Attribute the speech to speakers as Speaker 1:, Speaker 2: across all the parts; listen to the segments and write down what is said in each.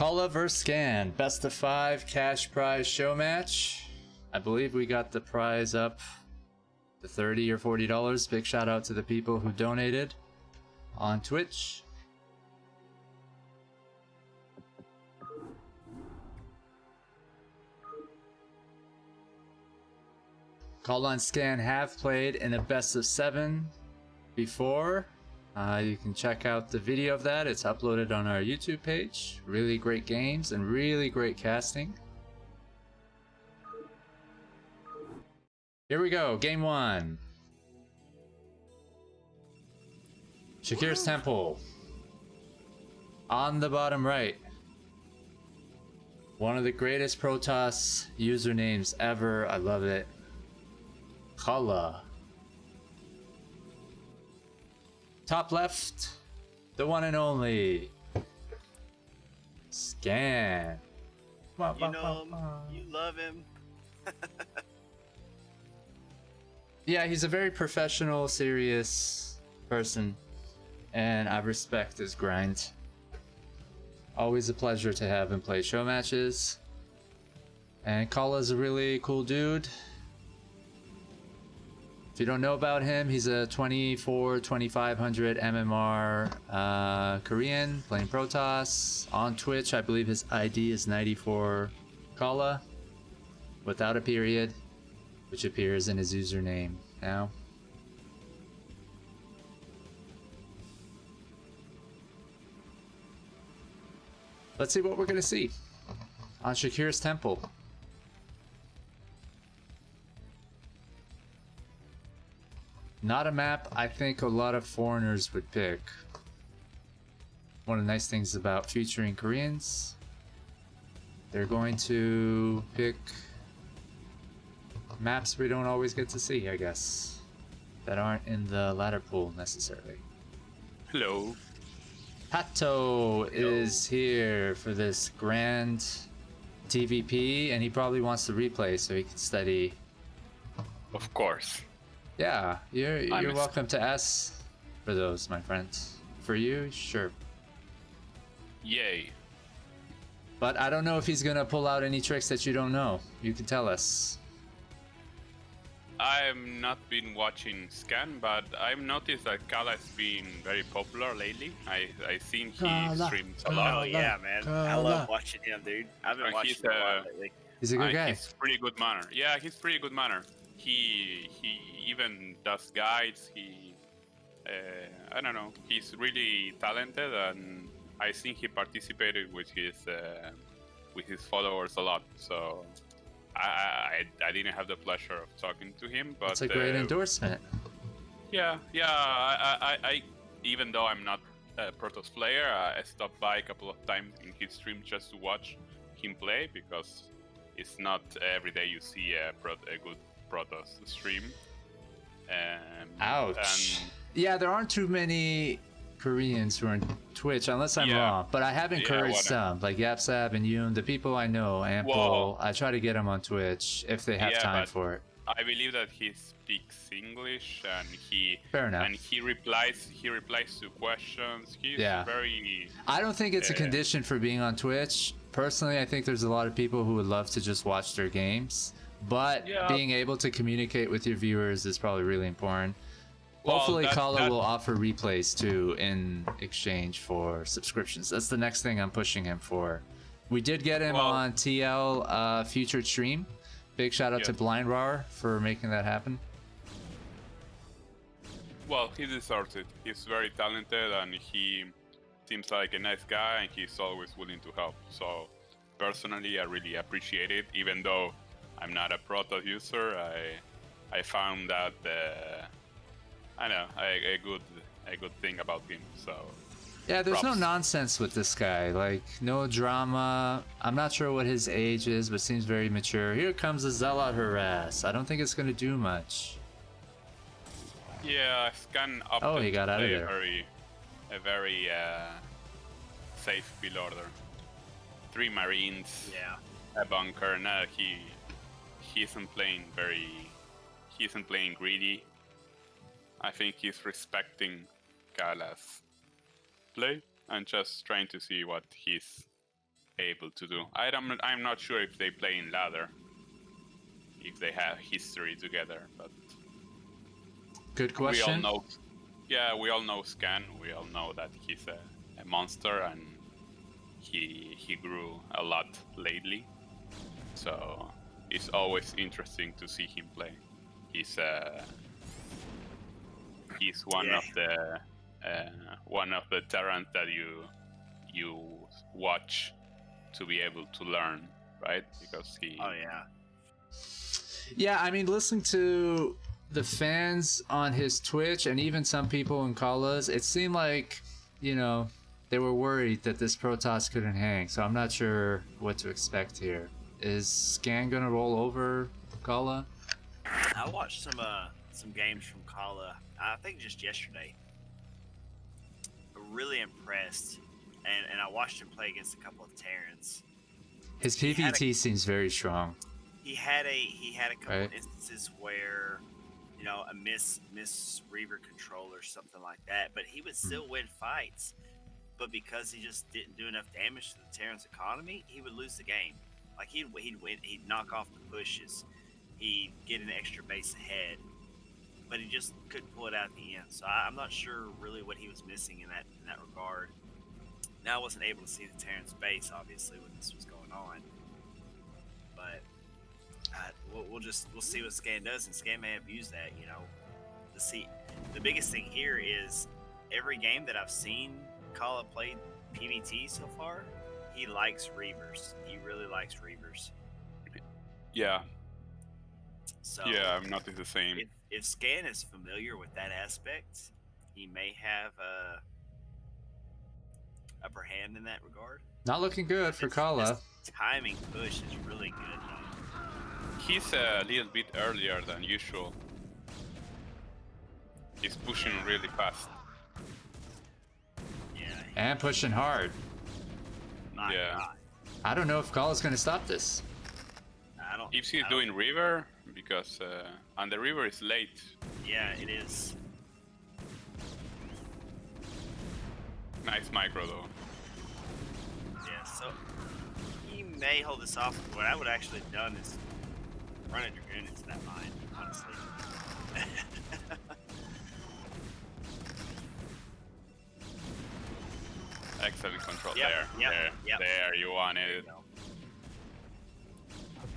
Speaker 1: Khala vs. Scan, best of 5 cash prize show match. I believe we got the prize up to $30 or $40. Big shout out to the people who donated on Twitch. Khala and Scan have played in a best of 7 before. You can check out the video of that. It's uploaded on our YouTube page. Really great games and really great casting. Here we go, game 1. Shakir's Temple. On the bottom right. One of the greatest Protoss usernames ever. I love it. Khala. Top left, the one and only Scan.
Speaker 2: You know him, you love him.
Speaker 1: Yeah, he's a very professional, serious person, and I respect his grind. Always a pleasure to have him play show matches. And Khala's a really cool dude. If you don't know about him, he's a 24,2500 MMR Korean playing Protoss on Twitch. I believe his ID is 94 Khala without a period, which appears in his username now. Let's see what we're gonna see on Shakir's Temple. Not a map I think a lot of foreigners would pick. One of the nice things about featuring Koreans, they're going to pick maps we don't always get to see, I guess, that aren't in the ladder pool necessarily.
Speaker 3: Hello.
Speaker 1: Pato is here for this grand TVP, and he probably wants to replay so he can study.
Speaker 3: Of course.
Speaker 1: Yeah, you're welcome to ask for those, my friend. For you, sure.
Speaker 3: Yay.
Speaker 1: But I don't know if he's gonna pull out any tricks that you don't know. You can tell us.
Speaker 3: I've not been watching Scan, but I've noticed that Khala has been very popular lately. I've seen he streams a lot.
Speaker 2: Oh yeah, man. I love watching him, dude. I've been watching him a lot lately.
Speaker 1: He's a good guy.
Speaker 3: He's pretty good manner. Yeah, he's pretty good manner. He even does guides. I don't know. He's really talented, and I think he participated with his followers a lot. So I didn't have the pleasure of talking to him, but
Speaker 1: it's a great endorsement.
Speaker 3: Yeah. I even though I'm not a Protoss player, I stopped by a couple of times in his stream just to watch him play, because it's not every day you see a good Protoss stream.
Speaker 1: Ouch. Yeah, there aren't too many Koreans who are on Twitch, unless I'm wrong. But I have encouraged some, like Yapsab and Yoon, the people I know, Ample. I try to get them on Twitch if they have time for it.
Speaker 3: I believe that he speaks English, and
Speaker 1: fair enough.
Speaker 3: And he replies to questions. He's very.
Speaker 1: I don't think it's a condition for being on Twitch. Personally, I think there's a lot of people who would love to just watch their games. But being able to communicate with your viewers is probably really important. Hopefully, Khala will offer replays too in exchange for subscriptions. That's the next thing I'm pushing him for. We did get him on TL featured stream. Big shout out to BlindRar for making that happen.
Speaker 3: Well, he deserves it. He's very talented, and he seems like a nice guy, and he's always willing to help. So personally, I really appreciate it, even though I'm not a Protoss user. I found that a good thing about him. So
Speaker 1: yeah, there's no nonsense with this guy. Like, no drama. I'm not sure what his age is, but seems very mature. Here comes a Zealot harass. I don't think it's gonna do much.
Speaker 3: Yeah, Scan up.
Speaker 1: Oh, he got out of there.
Speaker 3: A very safe build order. 3 Marines.
Speaker 2: Yeah.
Speaker 3: A bunker. No, he isn't playing greedy. I think he's respecting Khala's play and just trying to see what his able to do. I'm not sure if they play in ladder, if they have history together, but
Speaker 1: good question.
Speaker 3: We all know. Yeah, we all know Scan. We all know that he's a monster, and he grew a lot lately. So it's always interesting to see him play. He's one of the talents that you watch to be able to learn, right? Because he.
Speaker 2: Oh yeah.
Speaker 1: Yeah, I mean, listening to the fans on his Twitch and even some people in Khala's, it seemed like, you know, they were worried that this Protoss couldn't hang. So I'm not sure what to expect here. Is Scan gonna roll over Khala?
Speaker 2: I watched some games from Khala. I think just yesterday. Really impressed, and I watched him play against a couple of Terrans.
Speaker 1: His PVT seems very strong.
Speaker 2: He had a couple of instances where, you know, a miss Reaver control or something like that, but he would still win fights. But because he just didn't do enough damage to the Terran's economy, he would lose the game. Like he'd win, he'd knock off the pushes, he'd get an extra base ahead, but he just couldn't pull it out at the end. So I'm not sure really what he was missing in that regard. Now I wasn't able to see the Terran's base obviously when this was going on, but we'll see what Scan does, and Scan may abuse that. You know, the biggest thing here is every game that I've seen Khala play PvT so far, he likes Reavers. He really likes Reavers.
Speaker 3: Yeah.
Speaker 2: So
Speaker 3: yeah, I'm not the same.
Speaker 2: If Scan is familiar with that aspect, he may have a upper hand in that regard.
Speaker 1: Not looking good for Khala.
Speaker 2: This timing push is really good though.
Speaker 3: He's a little bit earlier than usual. He's pushing really fast.
Speaker 2: Yeah.
Speaker 1: And pushing hard.
Speaker 2: My God.
Speaker 1: I don't know if Khala's gonna stop this.
Speaker 3: If he's doing River, because and the River is late.
Speaker 2: Yeah, it is.
Speaker 3: Nice micro though.
Speaker 2: Yeah, so he may hold this off. What I would actually have done is run a Dragoon into that mine, honestly.
Speaker 3: Excellent control
Speaker 2: Yep.
Speaker 3: There, you wanted it.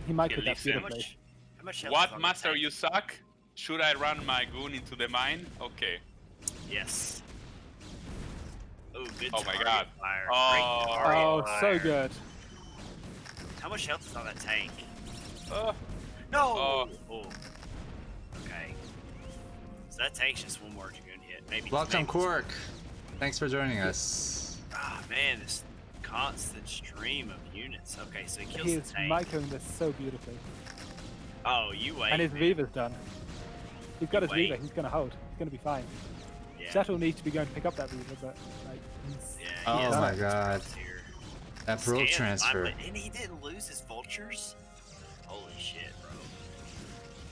Speaker 4: He might put that beautifully.
Speaker 2: How much health is
Speaker 3: What,
Speaker 2: on
Speaker 3: Master,
Speaker 2: that tank?
Speaker 3: you suck? Should I run my goon into the mine? Okay.
Speaker 2: Yes. Oh, good.
Speaker 3: Oh my
Speaker 2: target
Speaker 3: God.
Speaker 2: Fire.
Speaker 3: Oh.
Speaker 2: Great target
Speaker 4: Oh,
Speaker 2: fire.
Speaker 4: so good.
Speaker 2: How much health is on that tank?
Speaker 3: Oh.
Speaker 2: No! Oh. Okay. So that tank's just one more Dragoon hit. Maybe.
Speaker 1: Welcome, Quark. Thanks for joining us.
Speaker 2: Ah, man, this constant stream of units. Okay, so he kills
Speaker 4: He
Speaker 2: the
Speaker 4: is
Speaker 2: tank.
Speaker 4: microing this so beautifully.
Speaker 2: Oh, you wait.
Speaker 4: And his
Speaker 2: man.
Speaker 4: Viva's done. He's got his
Speaker 2: Wait.
Speaker 4: Viva, he's gonna hold. He's gonna be fine.
Speaker 2: Yeah.
Speaker 4: Shuttle needs to be going to pick up that Viva, but like he's
Speaker 2: Yeah,
Speaker 1: Oh
Speaker 2: he has
Speaker 1: my
Speaker 2: no
Speaker 1: God.
Speaker 2: choice here.
Speaker 1: That pro
Speaker 2: Scan,
Speaker 1: transfer.
Speaker 2: and he didn't lose his vultures? Holy shit, bro.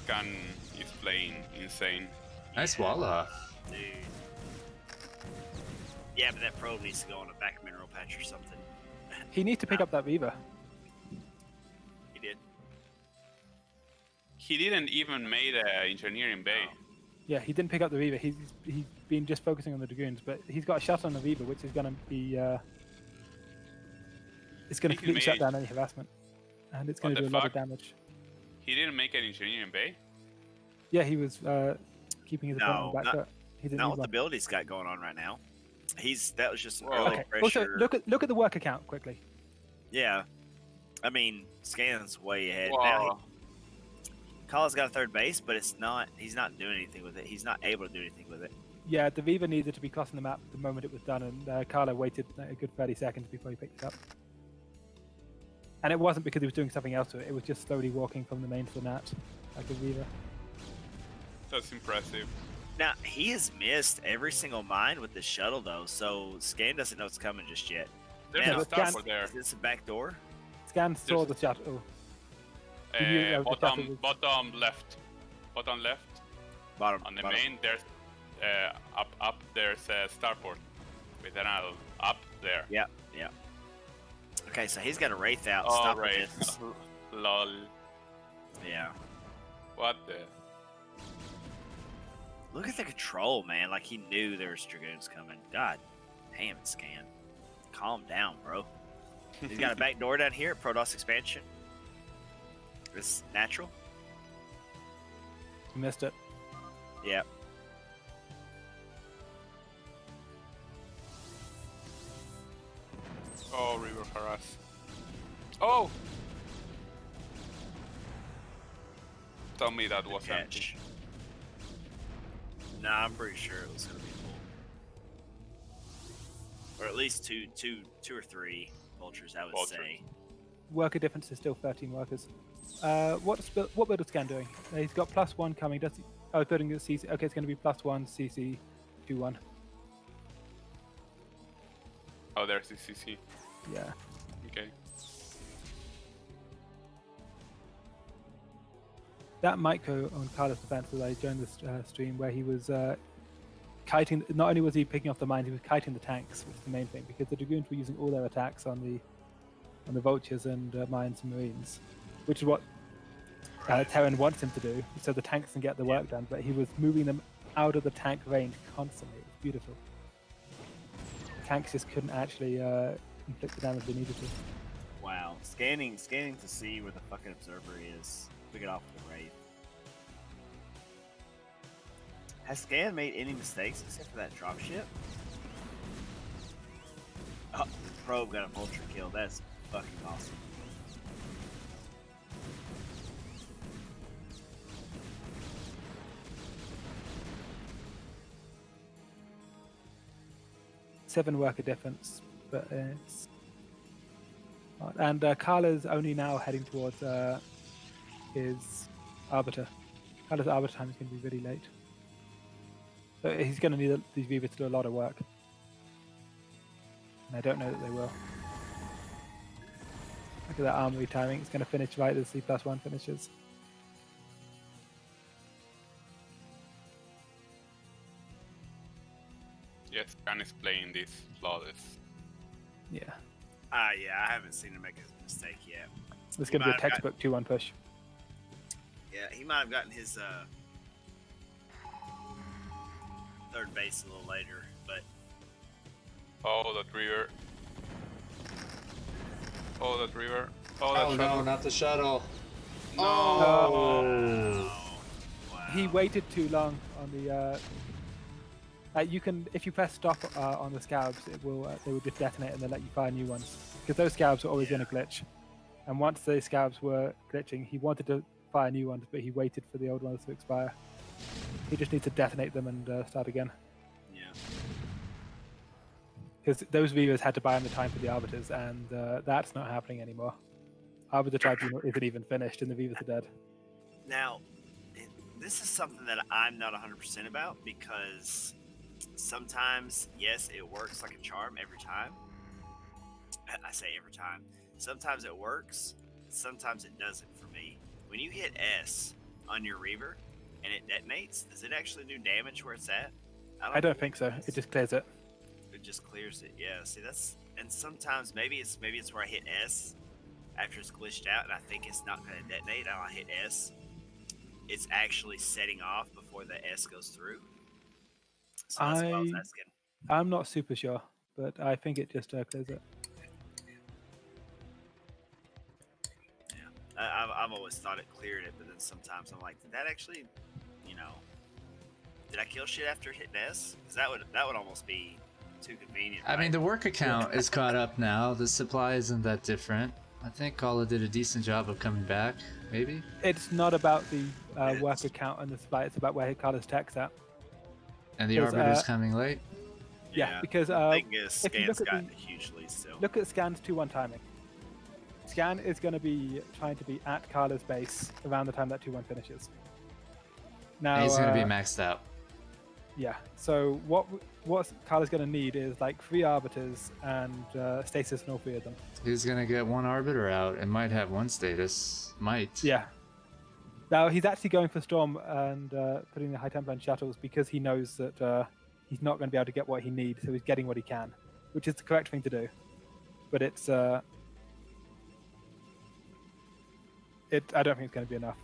Speaker 3: Gun is playing insane.
Speaker 1: Nice wall off.
Speaker 2: Dude. Yeah, but that probe needs to go on a back mineral patch or something.
Speaker 4: he needs to pick up that Viva.
Speaker 2: He did.
Speaker 3: He didn't even make an engineering bay.
Speaker 2: Oh.
Speaker 4: Yeah, he didn't pick up the Viva. He's been just focusing on the Dragoons, but he's got a shot on the Viva, which is gonna be it's gonna
Speaker 3: He can
Speaker 4: completely shut
Speaker 3: make-
Speaker 4: down any harassment, and it's gonna
Speaker 3: What
Speaker 4: do a
Speaker 3: the
Speaker 4: lot of
Speaker 3: fuck?
Speaker 4: damage.
Speaker 3: He didn't make an engineering bay?
Speaker 4: Yeah, he was keeping his opponent back up. He didn't
Speaker 2: Not
Speaker 4: need
Speaker 2: what
Speaker 4: one.
Speaker 2: the build he's got going on right now. That was just an
Speaker 3: Whoa.
Speaker 2: early
Speaker 4: Okay.
Speaker 2: pressure.
Speaker 4: Also, look at the work account quickly.
Speaker 2: Yeah. I mean, Scan's way ahead.
Speaker 3: Whoa.
Speaker 2: Now Khala's got a third base, but he's not doing anything with it. He's not able to do anything with it.
Speaker 4: Yeah, the Viva needed to be crossing the map the moment it was done, and Khala waited a good 30 seconds before he picked it up. And it wasn't because he was doing something else to it, it was just slowly walking from the main to the nat, like a Viva.
Speaker 3: That's impressive.
Speaker 2: Now, he has missed every single mine with the shuttle, though, so Scan doesn't know it's coming just yet.
Speaker 3: There's
Speaker 2: Man,
Speaker 3: a
Speaker 4: but
Speaker 3: starport
Speaker 4: Scan-
Speaker 3: there.
Speaker 2: Is this a back door?
Speaker 4: Scan saw the shuttle. He knew that the shuttle was-
Speaker 3: Bottom left. Bottom left.
Speaker 2: Bottom.
Speaker 3: On the
Speaker 2: bottom.
Speaker 3: main, there's up there's a starport with an arrow up there.
Speaker 2: Yeah. Okay, so he's got a Wraith out.
Speaker 3: Oh,
Speaker 2: Stop
Speaker 3: right.
Speaker 2: this.
Speaker 3: Lol.
Speaker 2: Yeah.
Speaker 3: What the?
Speaker 2: Look at the control, man. Like he knew there was Dragoons coming. God damn it, Scan. Calm down, bro. He's got a back door down here at Protoss expansion. It's natural.
Speaker 4: You missed it.
Speaker 2: Yeah.
Speaker 3: Oh, River harass. Oh! Tell me that was empty.
Speaker 2: Catch. Nah, I'm pretty sure it was gonna be full. Or at least two or three vultures, I would
Speaker 3: Vulture.
Speaker 2: say.
Speaker 4: Worker difference is still 13 workers. What build is Scan doing? He's got +1 coming. Does he? Oh, building the CC. Okay, it's going to be +1 CC 2-1.
Speaker 3: Oh, there's the CC.
Speaker 4: Yeah.
Speaker 3: Okay.
Speaker 4: That might go on Khala's defense as I joined this stream where he was kiting. Not only was he picking off the mines, he was kiting the tanks, which is the main thing, because the Dragoons were using all their attacks on the vultures and mines and marines, which is what Terran wants him to do, so the tanks can get the work done. But he was moving them out of the tank range constantly. It was beautiful. The tanks just couldn't actually inflict the damage they needed to.
Speaker 2: Wow. Scanning to see where the fucking observer is. Pick it off with the Wraith. Has Scan made any mistakes except for that dropship? Oh, Probe got a vulture kill. That's fucking awesome.
Speaker 4: Seven worker difference, but it's... And Khala's only now heading towards his Arbiter. Khala's Arbiter time is going to be really late. So he's going to need these Reavers to do a lot of work. And I don't know that they will. Look at that armory timing. It's going to finish right as the +1 finishes.
Speaker 3: Yes, Khan is playing this flawless.
Speaker 4: Yeah.
Speaker 2: Yeah, I haven't seen him make a mistake yet.
Speaker 4: It's going to be a textbook 2-1 push.
Speaker 2: Yeah, he might have gotten his third base a little later, but
Speaker 3: Oh, that river. Oh, that river. Oh, that
Speaker 1: Oh
Speaker 3: shuttle.
Speaker 1: no, not the shuttle.
Speaker 3: No.
Speaker 2: wow.
Speaker 4: He waited too long on the. You can, if you press stop on the scabs, it will they will just detonate and they'll let you fire new ones, because those scabs are always going to glitch. And once the scabs were glitching, he wanted to fire new ones, but he waited for the old ones to expire. He just needs to detonate them and start again.
Speaker 2: Yeah.
Speaker 4: Because those viewers had to buy him the time for the arbiters, and that's not happening anymore. Arbiter Tribunal isn't even finished, and the viewers are dead.
Speaker 2: Now, this is something that I'm not 100% about, because sometimes, yes, it works like a charm every time. I say every time. Sometimes it works, sometimes it doesn't for me. When you hit S on your Reaver and it detonates, does it actually do damage where it's at?
Speaker 4: I don't think so. It just clears it.
Speaker 2: It just clears it. Yeah. See, that's, and sometimes maybe it's where I hit S after it's glitched out and I think it's not going to detonate. And I hit S. It's actually setting off before the S goes through. So that's what I was asking.
Speaker 4: I'm not super sure, but I think it just clears it.
Speaker 2: I've always thought it cleared it, but then sometimes I'm like, did that actually, did I kill shit after hitting S? Because that would almost be too convenient.
Speaker 1: I mean, the work account is caught up now. The supply isn't that different. I think Khala did a decent job of coming back, maybe?
Speaker 4: It's not about the worker count and the supply, it's about where Khala's tech's at.
Speaker 1: And the Arbiter's coming late?
Speaker 4: Yeah, because
Speaker 2: I think
Speaker 4: if you
Speaker 2: Scan's
Speaker 4: look at
Speaker 2: gotten a huge lead still.
Speaker 4: Look at Scan's 2-1 timing. Scan is going to be trying to be at Khala's base around the time that 2-1 finishes. Now
Speaker 1: And he's going to be maxed out.
Speaker 4: Yeah. So what Khala's going to need is like 3 arbiters and stasis in all 3 of them.
Speaker 1: He's going to get 1 Arbiter out and might have 1 status. Might.
Speaker 4: Yeah. Now he's actually going for Storm and putting the high tempo on shuttles because he knows that he's not going to be able to get what he needs, so he's getting what he can, which is the correct thing to do. But it's I don't think it's going to be enough.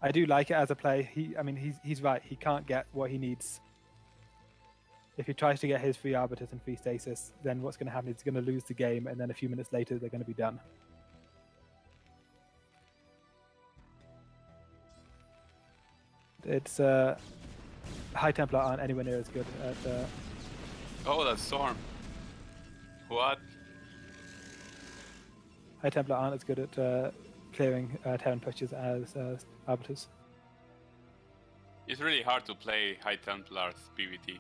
Speaker 4: I do like it as a play. He's right. He can't get what he needs. If he tries to get his 3 arbiters and 3 stasis, then what's going to happen is he's going to lose the game, and then a few minutes later they're going to be done. It's High Templar aren't anywhere near as good at.
Speaker 3: Oh, that storm. What?
Speaker 4: High Templar aren't as good at clearing Terran pushes as arbiters.
Speaker 3: It's really hard to play High Templars PvT.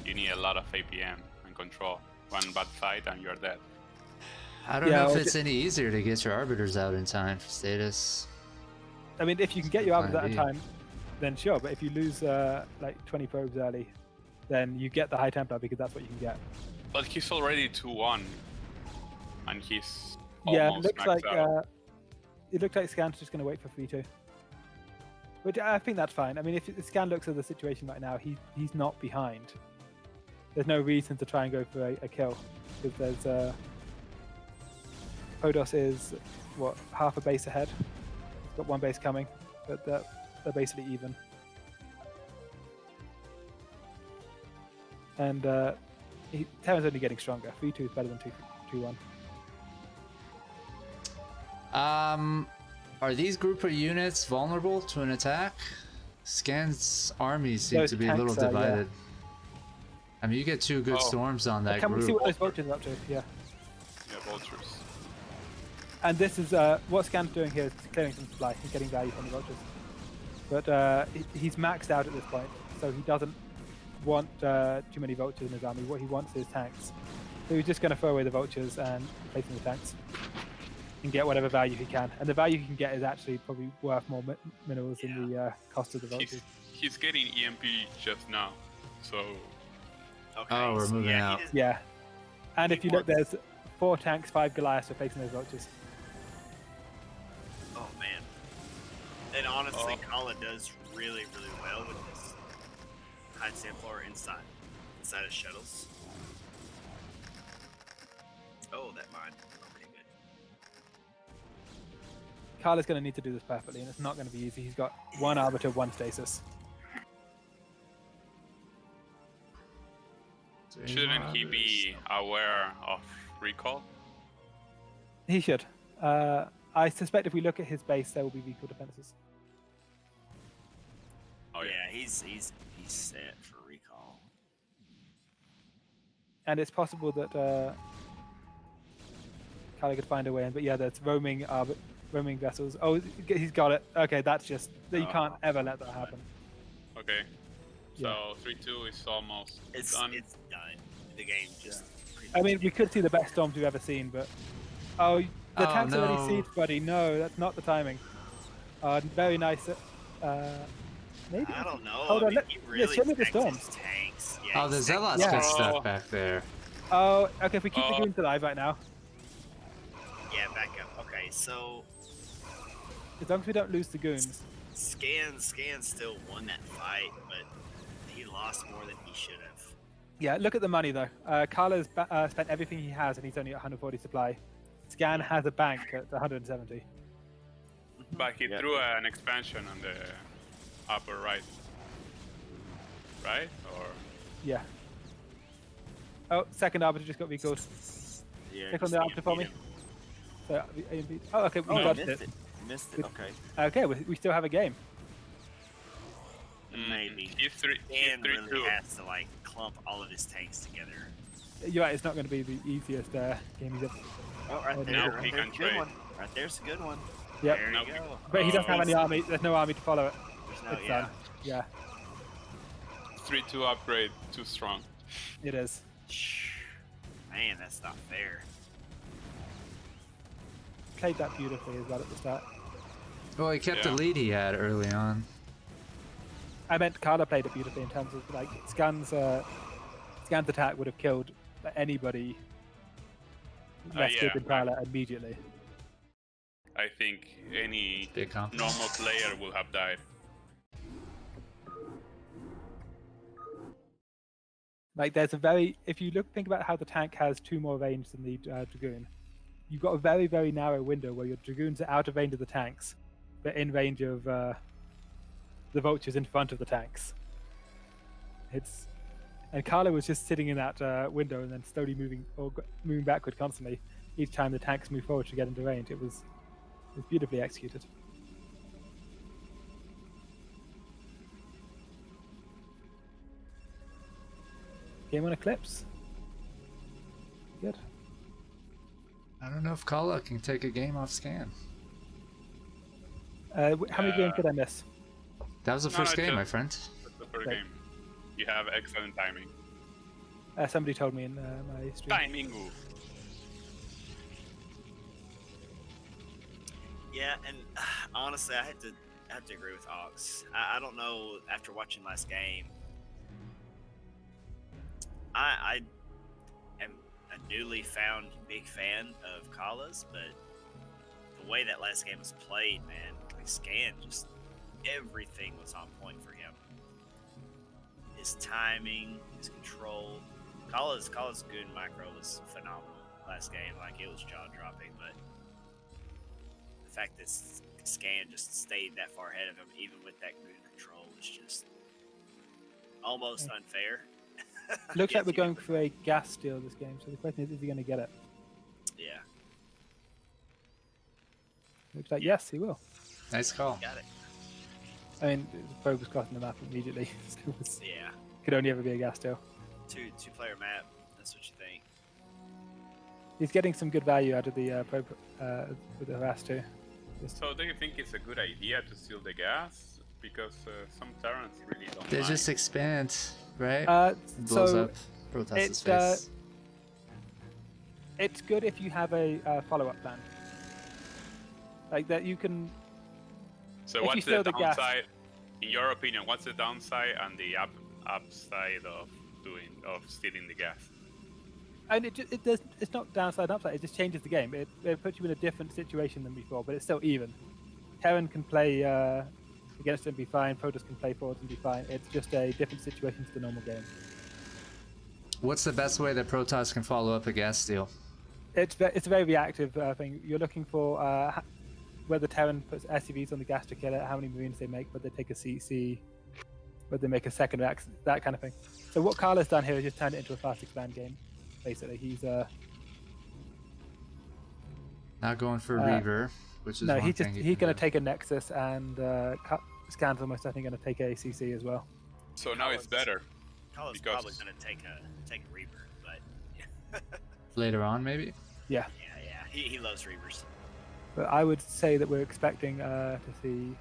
Speaker 3: You need a lot of APM and control. One bad fight and you're dead.
Speaker 1: I don't know if it's any easier to get your arbiters out in time for status.
Speaker 4: I mean, if you can get your arbiters out in time, then sure. But if you lose like 20 probes early, then you get the High Templar because that's what you can get.
Speaker 3: But he's already 2-1, and he's
Speaker 4: yeah.
Speaker 3: almost
Speaker 4: It looks like Scan's just going to wait for 3-2. Which I think that's fine. I mean, if Scan looks at the situation right now, he's not behind. There's no reason to try and go for a kill because there's Podos is what, half a base ahead. He's got 1 base coming, but they're basically even. And Terran's only getting stronger. 3-2 is better than 2-1.
Speaker 1: Are these group of units vulnerable to an attack? Scan's armies seem to be a little divided. Yeah. I mean, you get 2 good storms on that group.
Speaker 4: Can we see what those vultures are up to? Yeah.
Speaker 3: Yeah, vultures.
Speaker 4: And this is what Scan's doing here is clearing some supply. He's getting value from the vultures. But he's maxed out at this point, so he doesn't want too many vultures in his army. What he wants is tanks. So he's just going to throw away the vultures and place in the tanks and get whatever value he can. And the value he can get is actually probably worth more minerals than the cost of the vultures.
Speaker 3: He's getting EMP just now, so...
Speaker 2: Okay,
Speaker 1: oh, we're moving out.
Speaker 4: Yeah. And if you look, there's 4 tanks, 5 Goliaths replacing those vultures.
Speaker 2: Oh, man. And honestly, Khala does really, really well with this High Templar inside of shuttles. Oh, that mine. Okay, good.
Speaker 4: Khala's going to need to do this perfectly, and it's not going to be easy. He's got 1 arbiter, 1 stasis.
Speaker 3: Shouldn't he be aware of recall?
Speaker 4: He should. I suspect if we look at his base, there will be recall defenses.
Speaker 2: Oh yeah, he's set for recall.
Speaker 4: And it's possible that Khala could find a way in, but yeah, there's roaming vessels. Oh, he's got it. Okay, that's just you can't ever let that happen.
Speaker 3: Okay. So 3-2 is almost done.
Speaker 2: It's done. The game just.
Speaker 4: I mean, we could see the best storms we've ever seen, but the tank's already sieged, buddy. No, that's not the timing. Very nice. Maybe.
Speaker 2: I don't know.
Speaker 4: Hold on.
Speaker 2: Really
Speaker 4: show me the storms.
Speaker 2: Tanks. Yeah,
Speaker 1: the Zealots get stuck back there.
Speaker 4: Oh, okay. If we keep the goons alive right now.
Speaker 2: Yeah, back up. Okay, so.
Speaker 4: As long as we don't lose the goons.
Speaker 2: Scan still won that fight, but he lost more than he should have.
Speaker 4: Yeah, look at the money though. Khala's spent everything he has, and he's only at 140 supply. Scan has a bank at 170.
Speaker 3: But he threw an expansion on the upper right. Right? Or
Speaker 4: yeah. Oh, second arbiter just got recalled.
Speaker 2: Yeah.
Speaker 4: Click on the arbiter for me. So, oh, okay. We dodged it.
Speaker 2: Missed it. Okay.
Speaker 4: Okay, we still have a game.
Speaker 2: Maybe.
Speaker 3: Dan
Speaker 2: really has to like clump all of his tanks together.
Speaker 4: You're right. It's not going to be the easiest game he's ever.
Speaker 2: Oh, right there.
Speaker 3: Now he can trade.
Speaker 2: Right there's a good one.
Speaker 4: Yep.
Speaker 2: There you go.
Speaker 4: But he doesn't have any army. There's no army to follow it.
Speaker 2: There's no,
Speaker 4: yeah.
Speaker 3: 3-2 upgrade, too strong.
Speaker 4: It is.
Speaker 2: Man, that's not fair.
Speaker 4: Played that beautifully as well at the start.
Speaker 1: Well, he kept the lead he had early on.
Speaker 4: I meant Khala played it beautifully in terms of like Scan's attack would have killed anybody less good than Khala immediately.
Speaker 3: I think any normal player will have died.
Speaker 4: Like there's if you think about how the tank has 2 more range than the Dragoon, you've got a very, very narrow window where your Dragoons are out of range of the tanks, but in range of the Vultures in front of the tanks. And Khala was just sitting in that window and then slowly moving backward constantly each time the tanks move forward to get into range. It was beautifully executed. Game on Eclipse. Good.
Speaker 1: I don't know if Khala can take a game off Scan.
Speaker 4: How many games did I miss?
Speaker 1: That was the first game, my friend.
Speaker 3: That's the first game. You have excellent timing.
Speaker 4: Somebody told me in my stream.
Speaker 3: Timing.
Speaker 2: Yeah, and honestly, I have to agree with Ox. I don't know. After watching last game, I am a newly found big fan of Khala's, but the way that last game was played, man, like Scan, just everything was on point for him. His timing, his control. Khala's good micro was phenomenal last game. Like, it was jaw dropping, but the fact that Scan just stayed that far ahead of him, even with that good control, was just almost unfair.
Speaker 4: Looks like we're going for a gas steal this game, so the question is he going to get it?
Speaker 2: Yeah.
Speaker 4: Looks like yes, he will.
Speaker 1: Nice call.
Speaker 2: Got it.
Speaker 4: I mean, the probe was crossing the map immediately, so
Speaker 2: Yeah.
Speaker 4: could only ever be a gas steal.
Speaker 2: Two-player map. That's what you think.
Speaker 4: He's getting some good value out of the probe with the harass too.
Speaker 3: So do you think it's a good idea to steal the gas? Because some Terrans really don't
Speaker 1: They
Speaker 3: mind.
Speaker 1: just expand, right?
Speaker 4: So
Speaker 1: Blows up Protost's face.
Speaker 4: It's good if you have a follow-up plan. Like that you can...
Speaker 3: So
Speaker 4: if
Speaker 3: what's
Speaker 4: you
Speaker 3: the
Speaker 4: steal the gas-
Speaker 3: downside, in your opinion, what's the downside and the upside of stealing the gas?
Speaker 4: And it's not downside and upside, it just changes the game. It puts you in a different situation than before, but it's still even. Terran can play against it and be fine, Protoss can play forwards and be fine. It's just a different situation to the normal game.
Speaker 1: What's the best way that Protoss can follow up a gas steal?
Speaker 4: It's a very reactive thing. You're looking for whether Terran puts SCVs on the gas to kill it, how many Marines they make, whether they take a CC, whether they make a second rack, that kind of thing. So what Khala's done here is just turned it into a fast expand game. Basically, he's
Speaker 1: not going for Reaver, which is
Speaker 4: no,
Speaker 1: one
Speaker 4: he's
Speaker 1: thing
Speaker 4: going to take a Nexus, and Scan's almost definitely going to take a CC as well.
Speaker 3: So now it's better.
Speaker 2: Khala's
Speaker 3: Because-
Speaker 2: probably going to take a Reaper, but
Speaker 1: later on, maybe.
Speaker 4: Yeah.
Speaker 2: yeah. He loves Reavers.
Speaker 4: But I would say that we're expecting to see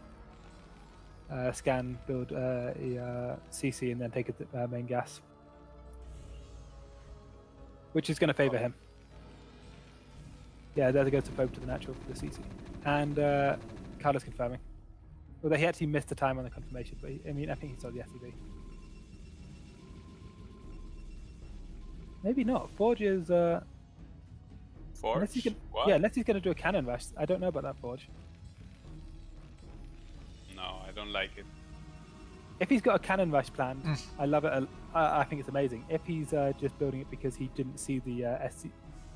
Speaker 4: Scan build a CC and then take a main gas, which is going to favor him. Yeah, there goes the probe to the natural for the CC. And Khala's confirming. Although he actually missed the time on the confirmation, but I think he saw the SCV. Maybe not. Forge is...
Speaker 3: Forge?
Speaker 4: unless he's
Speaker 3: What?
Speaker 4: Yeah, unless he's going to do a cannon rush. I don't know about that Forge.
Speaker 3: No, I don't like it.
Speaker 4: If he's got a cannon rush planned, I love it. I think it's amazing. If he's just building it because he didn't see the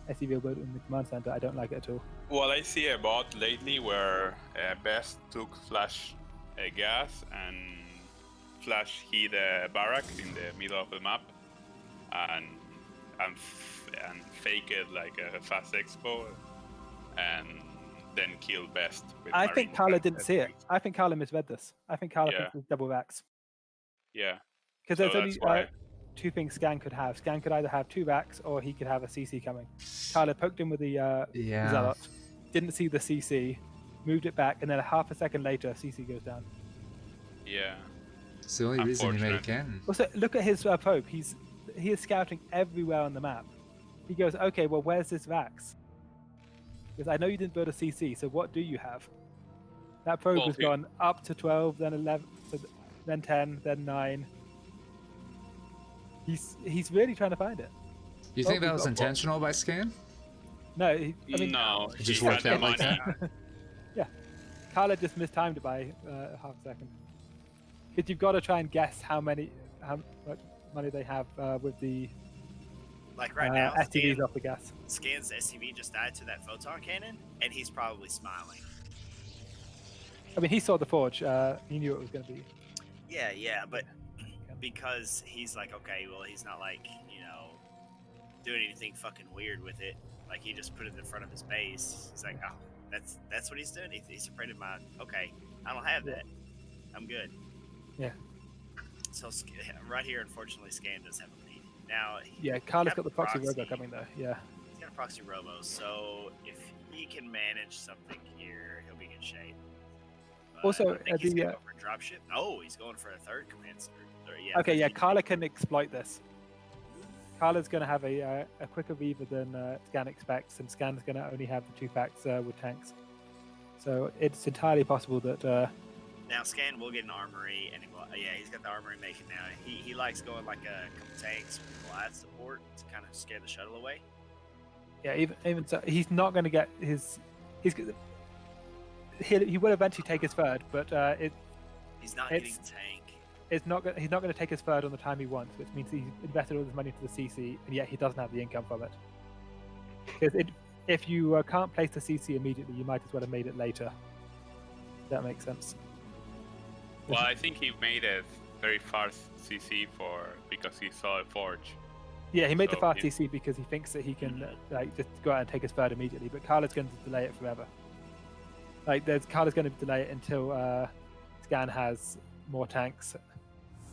Speaker 4: SCV build in the command center, I don't like it at all.
Speaker 3: Well, I see a bot lately where Best took Flash gas and Flash hit a barrack in the middle of the map and fake it like a fast expo and then kill Best. With
Speaker 4: I think
Speaker 3: Marine
Speaker 4: Khala
Speaker 3: and
Speaker 4: didn't see it. I think Khala misread this. I think Khala
Speaker 3: Yeah.
Speaker 4: thinks it's double racks.
Speaker 3: Yeah.
Speaker 4: Because
Speaker 3: So
Speaker 4: there's only
Speaker 3: that's why.
Speaker 4: two things Scan could have. Scan could either have 2 racks or he could have a CC coming. Khala poked him with the
Speaker 1: Yeah.
Speaker 4: Zealot, didn't see the CC, moved it back, and then a half a second later, CC goes down.
Speaker 3: Yeah.
Speaker 1: It's the only reason he made a
Speaker 3: Unfortunate.
Speaker 1: cannon.
Speaker 4: Also, look at his probe. He is scouting everywhere on the map. He goes, okay, well, where's this Vax? Because I know you didn't build a CC, so what do you have? That probe
Speaker 3: Well,
Speaker 4: has
Speaker 3: he-
Speaker 4: gone up to 12, then 11, then 10, then 9. He's really trying to find it.
Speaker 1: You think
Speaker 4: Oh,
Speaker 1: that was
Speaker 4: well,
Speaker 1: intentional by Scan?
Speaker 4: No, I mean,
Speaker 3: No,
Speaker 1: It just
Speaker 3: he
Speaker 1: worked
Speaker 3: had
Speaker 1: out
Speaker 3: the
Speaker 1: like
Speaker 3: money.
Speaker 1: that.
Speaker 4: Khala just mistimed it by half a second. Because you've got to try and guess how much money they have with the
Speaker 2: Like right now,
Speaker 4: STV's off the gas.
Speaker 2: Scan's STV just died to that photon cannon, and he's probably smiling.
Speaker 4: I mean, he saw the forge. He knew it was going to be.
Speaker 2: Yeah, but because he's like, okay, well, he's not like, doing anything fucking weird with it. Like, he just put it in front of his base. He's like, oh, that's what he's doing. He's afraid of mine. Okay, I don't have that. I'm good.
Speaker 4: Yeah.
Speaker 2: So right here, unfortunately, Scan does have a lead. Now,
Speaker 4: Khala's got the proxy robo coming though. Yeah.
Speaker 2: He's got a proxy robo, so if he can manage something here, he'll be in good shape. But
Speaker 4: Also,
Speaker 2: he's going for a dropship. Oh, he's going for a third command center.
Speaker 4: Okay, yeah, Khala can exploit this. Khala's going to have a quicker Reaver than Scan expects, and Scan's going to only have the 2 packs with tanks. So it's entirely possible that.
Speaker 2: Now Scan will get an armory, and he's got the armory making now. He likes going like a couple tanks with glide support to kind of scare the shuttle away.
Speaker 4: Yeah, even so, he's not going to get his. He will eventually take his third, but
Speaker 2: he's not getting tank.
Speaker 4: He's not going to take his third on the time he wants, which means he's invested all his money into the CC, and yet he doesn't have the income from it. Because if you can't place the CC immediately, you might as well have made it later. That makes sense.
Speaker 3: Well, I think he made a very fast CC because he saw a forge.
Speaker 4: Yeah, he made the fast CC because he thinks that he can just go out and take his third immediately, but Khala's going to delay it forever. Khala's going to delay it until Scan has more tanks.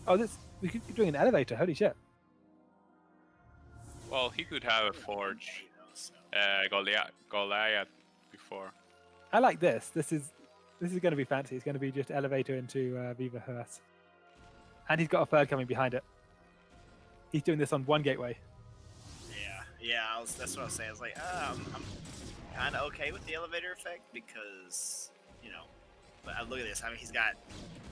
Speaker 4: Oh, we could be doing an elevator. Holy shit!
Speaker 3: Well, he could have a forge, Goliath before.
Speaker 4: I like this. This is going to be fancy. It's going to be just elevator into Viva Hearse, and he's got a third coming behind it. He's doing this on one gateway.
Speaker 2: Yeah. That's what I was saying. I was like, I'm kind of okay with the elevator effect because But look at this. I mean, he's got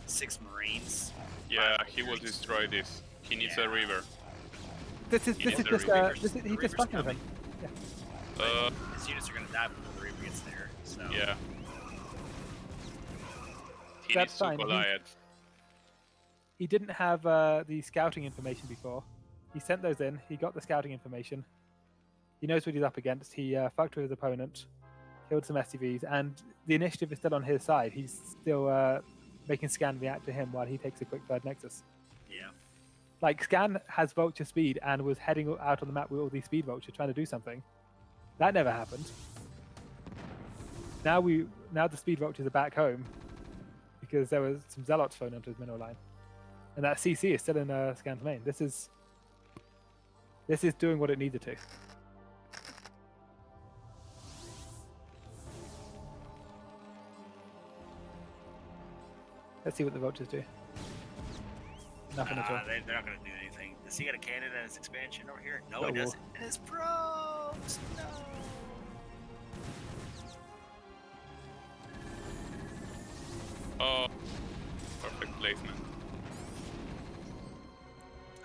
Speaker 2: 6 Marines.
Speaker 3: Yeah, he will destroy this. He needs a river.
Speaker 4: This is just he's just fucking with him. Yeah.
Speaker 2: His units are gonna die before the river gets there. So
Speaker 3: yeah. He
Speaker 4: That's
Speaker 3: needs
Speaker 4: fine.
Speaker 3: to Goliath.
Speaker 4: He didn't have the scouting information before. He sent those in. He got the scouting information. He knows what he's up against. He fucked with his opponent, killed some SCVs, and the initiative is still on his side. He's still making Scan react to him while he takes a quick third Nexus.
Speaker 2: Yeah.
Speaker 4: Like, Scan has vulture speed and was heading out on the map with all these speed vultures trying to do something. That never happened. Now the speed vultures are back home because there was some zealots thrown onto his mineral line, and that CC is still in Scan's main. This is doing what it needed to. Let's see what the vultures do. Nothing at all.
Speaker 2: They're not going to do anything. Does he got a cannon and his expansion over here? No, he doesn't. And his probes! No!
Speaker 3: Oh, perfect placement.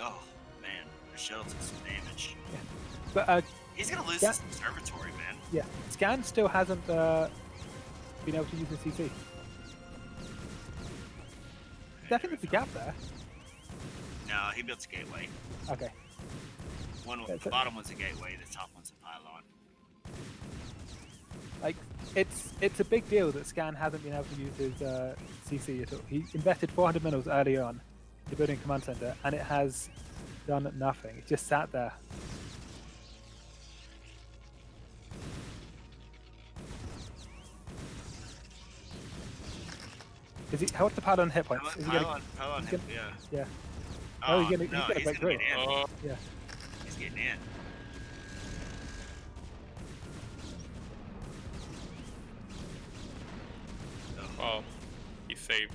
Speaker 2: Oh, man. The shuttle took some damage.
Speaker 4: Yeah. But
Speaker 2: he's going to lose his observatory, man.
Speaker 4: Yeah. Scan still hasn't been able to use the CC. Definitely there's a gap there.
Speaker 2: No, he built a gateway.
Speaker 4: Okay.
Speaker 2: The bottom one's a gateway, the top one's a pylon.
Speaker 4: Like, it's a big deal that Scan hasn't been able to use his CC at all. He invested 400 minerals early on to building a command center, and it has done nothing. It just sat there. What's the pylon hit points?
Speaker 2: Pylon hit,
Speaker 4: yeah.
Speaker 2: Oh,
Speaker 4: he's gonna break through.
Speaker 3: Yeah.
Speaker 2: He's getting in.
Speaker 3: Well, he's saved.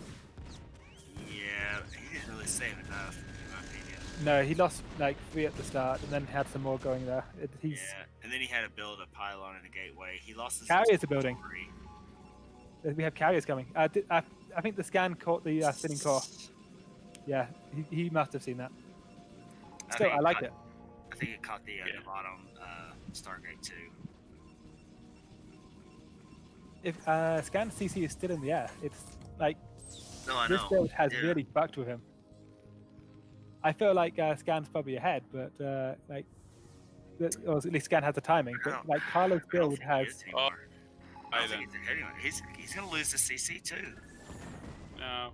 Speaker 2: Yeah, he didn't really save enough, in my opinion.
Speaker 4: No, he lost like 3 at the start, and then had some more going there.
Speaker 2: Yeah, and then he had to build a pylon and a gateway. He lost his
Speaker 4: carriers are building. We have carriers coming. I think the Scan caught the spinning core. Yeah, he must have seen that. Still, I like it.
Speaker 2: I think it caught the bottom Stargate too.
Speaker 4: If Scan CC is still in the air, it's like
Speaker 2: this
Speaker 4: build has really fucked with him. I feel like Scan's probably ahead, but like or at least Scan has the timing. But like Khala's build has.
Speaker 2: I don't think he's ahead anymore. He's gonna lose the CC too.
Speaker 3: No.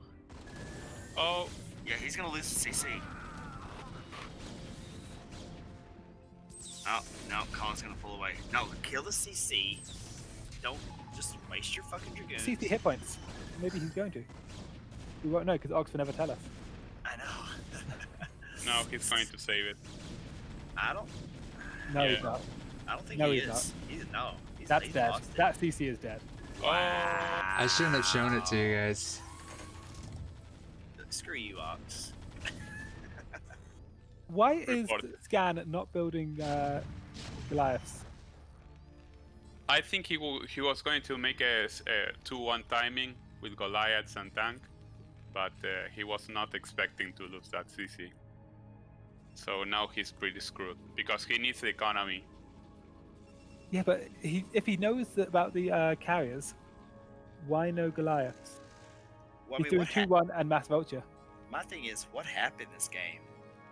Speaker 3: Oh.
Speaker 2: Yeah, he's gonna lose the CC. Oh no, Colin's gonna pull away. No, kill the CC. Don't just waste your fucking dragoons.
Speaker 4: CC hit points. Maybe he's going to. We won't know because Ox will never tell us.
Speaker 2: I know.
Speaker 3: No, he's going to save it.
Speaker 2: I don't.
Speaker 4: No,
Speaker 3: Yeah.
Speaker 4: he's not.
Speaker 2: I don't think
Speaker 4: No,
Speaker 2: he
Speaker 4: he's
Speaker 2: is. No.
Speaker 4: That's
Speaker 2: he's
Speaker 4: dead.
Speaker 2: lost it.
Speaker 4: That CC is dead.
Speaker 3: Oh.
Speaker 1: I shouldn't have shown it to you guys.
Speaker 2: Screw you, Ox.
Speaker 4: Why is
Speaker 3: Report.
Speaker 4: Scan not building Goliaths?
Speaker 3: I think he was going to make a 2-1 timing with Goliaths and tank, but he was not expecting to lose that CC. So now he's pretty screwed because he needs the economy.
Speaker 4: Yeah, but if he knows about the carriers, why no Goliaths?
Speaker 2: Well, I
Speaker 4: He's
Speaker 2: mean,
Speaker 4: doing
Speaker 2: what
Speaker 4: 2-1 and Mass Vulture.
Speaker 2: My thing is, what happened this game?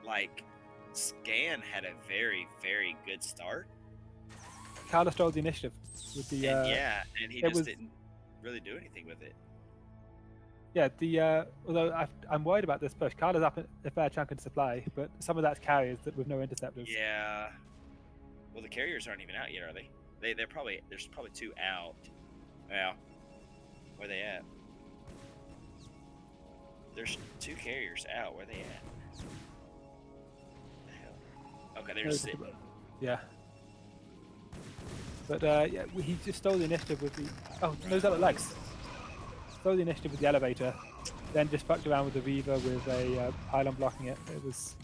Speaker 2: Like, Scan had a very, very good start.
Speaker 4: Khala stole the initiative with the.
Speaker 2: And he just
Speaker 4: was-
Speaker 2: didn't really do anything with it.
Speaker 4: Yeah, the although I'm worried about this push. Khala's up a fair chunk in supply, but some of that's carriers that with no interceptors.
Speaker 2: Yeah. Well, the carriers aren't even out yet, are they? There's probably 2 out. Yeah. Where they at? There's 2 carriers out. Where they at? The hell? Okay, they're just sitting.
Speaker 4: Yeah. But yeah, he just stole the initiative with the. Oh, those that look legs. Stole the initiative with the elevator, then just fucked around with the Reaver with a pylon blocking it. It was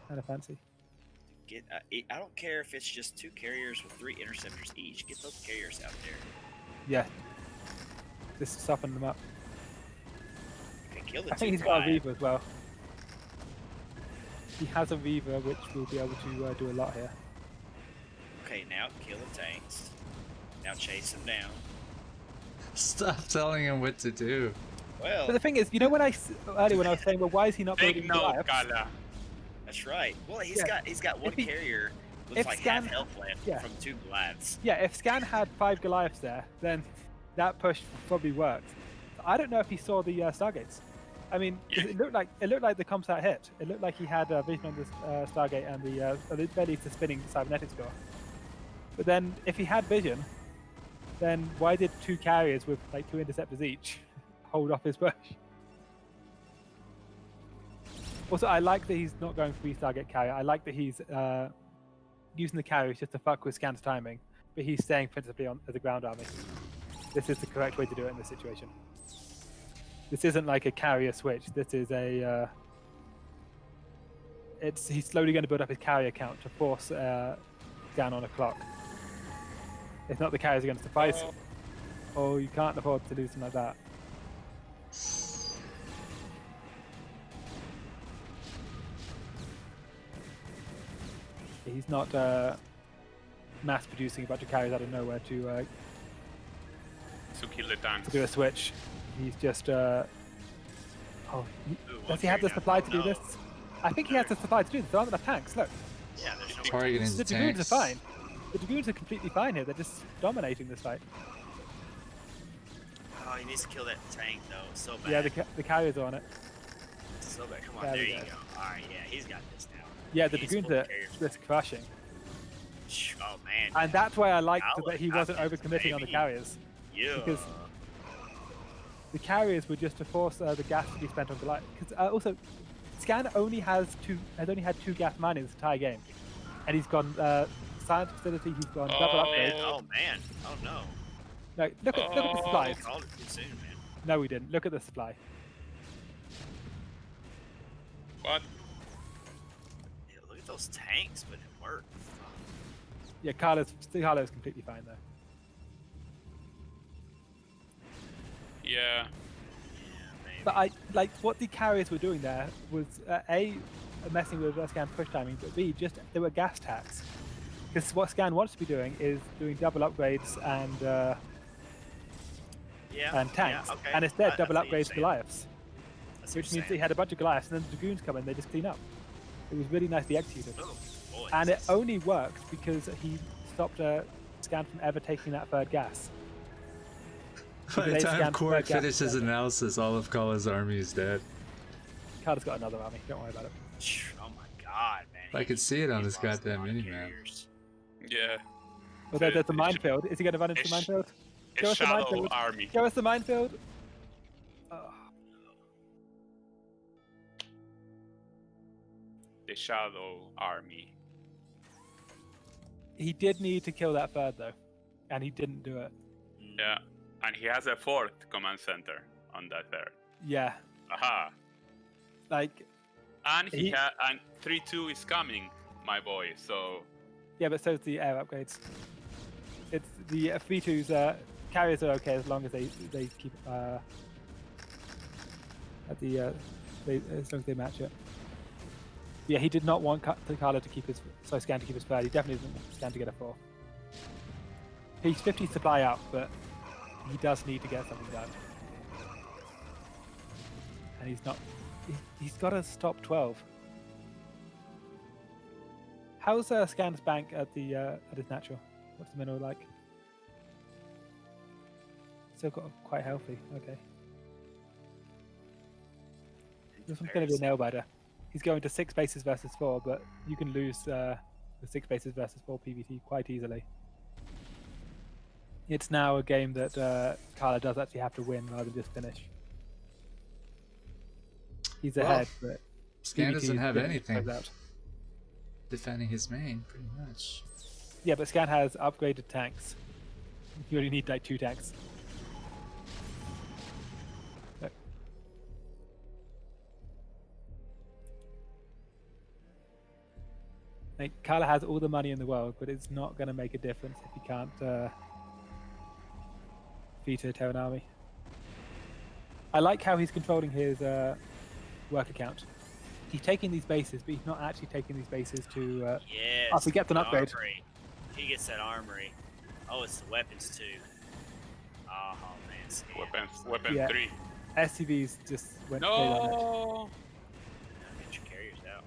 Speaker 4: kind of fancy.
Speaker 2: I don't care if it's just 2 carriers with 3 interceptors each. Get those carriers out there.
Speaker 4: Yeah. Just softened them up.
Speaker 2: Okay, kill the
Speaker 4: I think he's got a Reaver as well. He has a Reaver which will be able to do a lot here.
Speaker 2: Okay, now kill the tanks. Now chase them down.
Speaker 1: Stop telling him what to do.
Speaker 2: Well,
Speaker 4: But the thing is, you know when earlier when I was saying, well, why is he not
Speaker 3: Take
Speaker 4: building
Speaker 3: note,
Speaker 4: Goliaths?
Speaker 3: Khala.
Speaker 2: that's right. Well, he's
Speaker 4: Yeah.
Speaker 2: got one
Speaker 4: If he-
Speaker 2: carrier with
Speaker 4: if
Speaker 2: like
Speaker 4: Scan-
Speaker 2: half health left
Speaker 4: yeah.
Speaker 2: from 2 Glads.
Speaker 4: Yeah, if Scan had 5 Goliaths there, then that push probably worked. I don't know if he saw the Stargates. I mean, 'cause it looked like the Comsat hit. It looked like he had vision on the Stargate and the belly to spinning cybernetics core. But then, if he had vision, then why did 2 carriers with like 2 interceptors each hold off his push? Also, I like that he's not going for Stargate carrier. I like that he's using the carriers just to fuck with Scan's timing, but he's staying principally on as a ground army. This is the correct way to do it in this situation. This isn't like a carrier switch. This is a. He's slowly going to build up his carrier count to force Scan on a clock. If not, the carriers are going to suffice. Oh, you can't afford to do something like that. He's not mass producing a bunch of carriers out of nowhere to
Speaker 3: kill the tanks.
Speaker 4: do a switch. He's just. Does he have the supply to do this? I think he has the supply to do this. There aren't enough tanks. Look,
Speaker 2: Yeah, there's no
Speaker 1: Targeting
Speaker 4: the
Speaker 1: the
Speaker 4: Dragoons
Speaker 1: tanks.
Speaker 4: are fine. The Dragoons are completely fine here. They're just dominating this fight.
Speaker 2: Oh, he needs to kill that tank though. So bad.
Speaker 4: Yeah, the carriers are on it.
Speaker 2: So bad. Come on,
Speaker 4: There
Speaker 2: there
Speaker 4: we
Speaker 2: you
Speaker 4: go.
Speaker 2: go. All right, yeah, he's got this now.
Speaker 4: Yeah, the
Speaker 2: He's
Speaker 4: Dragoons
Speaker 2: full
Speaker 4: are
Speaker 2: of carriers.
Speaker 4: just crushing.
Speaker 2: Oh man.
Speaker 4: And that's why I liked
Speaker 2: Khala,
Speaker 4: that he wasn't
Speaker 2: Khala,
Speaker 4: overcommitting on the
Speaker 2: baby.
Speaker 4: carriers.
Speaker 2: Yeah.
Speaker 4: because- The carriers were just to force the gas to be spent on Goliath. Because also, Scan only has only had 2 gas mine in this entire game, and he's gone science facility. He's gone double
Speaker 3: Oh.
Speaker 4: upgrade.
Speaker 2: Oh man. Oh no.
Speaker 4: No, look at the supplies.
Speaker 2: We called it too soon, man.
Speaker 4: No, we didn't. Look at the supply.
Speaker 3: What?
Speaker 2: Yeah, look at those tanks, but it worked.
Speaker 4: Yeah, Khala's completely fine though.
Speaker 3: Yeah.
Speaker 2: Yeah, maybe.
Speaker 4: But I like what the carriers were doing there was A, messing with Scan push timing, but B, just they were gas tax. Because what Scan wants to be doing is doing double upgrades and
Speaker 2: yeah,
Speaker 4: tanks,
Speaker 2: yeah, okay.
Speaker 4: and instead
Speaker 2: I
Speaker 4: double
Speaker 2: see what you're
Speaker 4: upgrades
Speaker 2: saying.
Speaker 4: Goliaths,
Speaker 2: I see what
Speaker 4: which
Speaker 2: you're
Speaker 4: means that he
Speaker 2: saying.
Speaker 4: had a bunch of Goliaths, and then the Dragoons come in, they just clean up. It was really nicely executed.
Speaker 2: Oh, boys.
Speaker 4: And it only worked because he stopped Scan from ever taking that third gas.
Speaker 1: By the
Speaker 4: They
Speaker 1: time
Speaker 4: scanned
Speaker 1: Cork
Speaker 4: third gas
Speaker 1: finishes his
Speaker 4: together.
Speaker 1: analysis, all of Khala's army is dead.
Speaker 4: Khala's got another army, don't worry about it.
Speaker 2: Oh my god, man.
Speaker 1: I can see it on
Speaker 2: He's
Speaker 1: this
Speaker 2: lost a
Speaker 1: goddamn
Speaker 2: lot of
Speaker 1: mini-map.
Speaker 2: carriers.
Speaker 3: Yeah.
Speaker 4: Well, there's the minefield. Is he going to run into the
Speaker 3: it's-
Speaker 4: minefield?
Speaker 3: A
Speaker 4: Show us the
Speaker 3: shadow
Speaker 4: minefield.
Speaker 3: army.
Speaker 4: Show us the minefield. Oh.
Speaker 3: The shadow army.
Speaker 4: He did need to kill that third though, and he didn't do it.
Speaker 3: Yeah. And he has a 4th command center on that third.
Speaker 4: Yeah,
Speaker 3: Aha.
Speaker 4: like
Speaker 3: And
Speaker 4: He-
Speaker 3: and 3-2 is coming, my boy. So
Speaker 4: yeah, but so's the air upgrades. It's the V2's carriers are okay as long as they keep at the as long as they match it. Yeah, he did not want Khala to keep his Scan to keep his third. He definitely doesn't want Scan to get a 4. He's 50 supply out, but he does need to get something done. And he's not. He's got to stop 12. How's Scan's bank at the at his natural? What's the mineral like? Still got quite healthy. Okay. This one's going to be a nail biter. He's going to 6 bases versus 4, but you can lose the 6 bases versus 4 PvT quite easily. It's now a game that Khala does actually have to win rather than just finish. He's ahead, but
Speaker 1: Scan
Speaker 4: PvT
Speaker 1: doesn't
Speaker 4: is
Speaker 1: have
Speaker 4: getting
Speaker 1: anything.
Speaker 4: closed out.
Speaker 1: Defending his main, pretty much.
Speaker 4: Yeah, but Scan has upgraded tanks. You only need like 2 tanks. Look. Like, Khala has all the money in the world, but it's not going to make a difference if he can't veto Terran army. I like how he's controlling his work account. He's taking these bases, but he's not actually taking these bases to.
Speaker 2: Yes.
Speaker 4: Oh, he gets an
Speaker 2: the
Speaker 4: upgrade.
Speaker 2: Armory. He gets that armory. Oh, it's the weapons too. Oh man. Scan.
Speaker 3: Weapon
Speaker 4: Yeah.
Speaker 3: 3.
Speaker 4: SCVs just went straight on it.
Speaker 3: No.
Speaker 2: Now get your carriers out.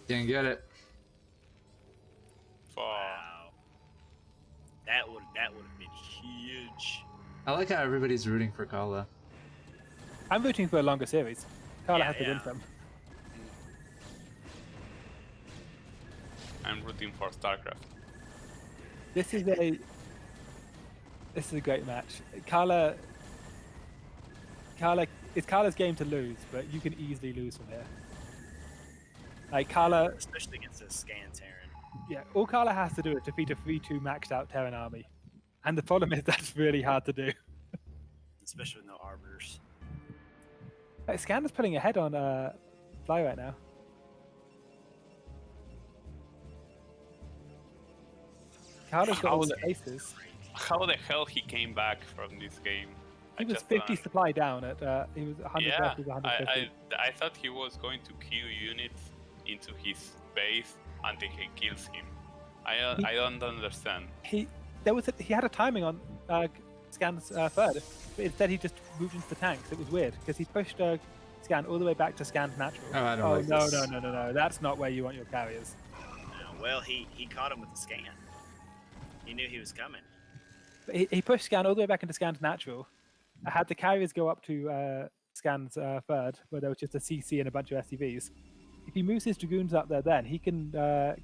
Speaker 1: Can't get it.
Speaker 2: Wow. That would have been huge.
Speaker 1: I like how everybody's rooting for Khala.
Speaker 4: I'm rooting for a longer series. Khala
Speaker 2: Yeah,
Speaker 4: has to win
Speaker 2: yeah.
Speaker 4: some.
Speaker 3: I'm rooting for StarCraft.
Speaker 4: This is a great match. Khala, it's Khala's game to lose, but you can easily lose from here. Like Khala,
Speaker 2: Especially against a Scan Terran.
Speaker 4: yeah, all Khala has to do is defeat a 3-2 maxed out Terran army, and the problem is that's really hard to do.
Speaker 2: Especially with no arbiters.
Speaker 4: Like, Scan is putting ahead on Fly right now. Khala's got all the bases.
Speaker 3: How the hell he came back from this game?
Speaker 4: He
Speaker 3: I
Speaker 4: was
Speaker 3: just
Speaker 4: 50
Speaker 3: don't-
Speaker 4: supply down at he was 100
Speaker 3: Yeah,
Speaker 4: versus 150.
Speaker 3: I thought he was going to queue units into his base until he kills him. I don't understand.
Speaker 4: He had a timing on Scan's third, but instead he just moved into the tanks. It was weird because he pushed Scan all the way back to Scan's natural.
Speaker 1: Oh, I don't like
Speaker 4: no,
Speaker 1: this.
Speaker 4: no, that's not where you want your carriers.
Speaker 2: Well, he caught him with the Scan. He knew he was coming.
Speaker 4: But he pushed Scan all the way back into Scan's natural. I had the carriers go up to Scan's third, where there was just a CC and a bunch of SCVs. If he moves his dragoons up there, then he can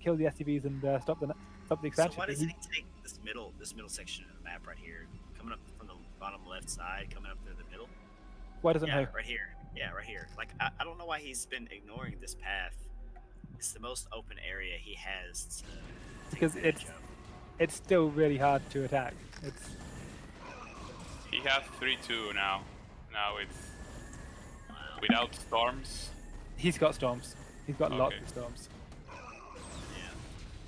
Speaker 4: kill the SCVs and stop the expansion.
Speaker 2: So why doesn't he take this middle section of the map right here, coming up from the bottom left side, coming up through the middle?
Speaker 4: Why doesn't
Speaker 2: Yeah,
Speaker 4: he?
Speaker 2: right here. Yeah, right here. Like I don't know why he's been ignoring this path. It's the most open area he has to take
Speaker 4: Because
Speaker 2: advantage of.
Speaker 4: It's still really hard to attack.
Speaker 3: He has 3-2 now. Now it's
Speaker 2: Wow.
Speaker 3: without storms.
Speaker 4: He's got storms. He's got lots
Speaker 3: Okay.
Speaker 4: of storms.
Speaker 2: Yeah.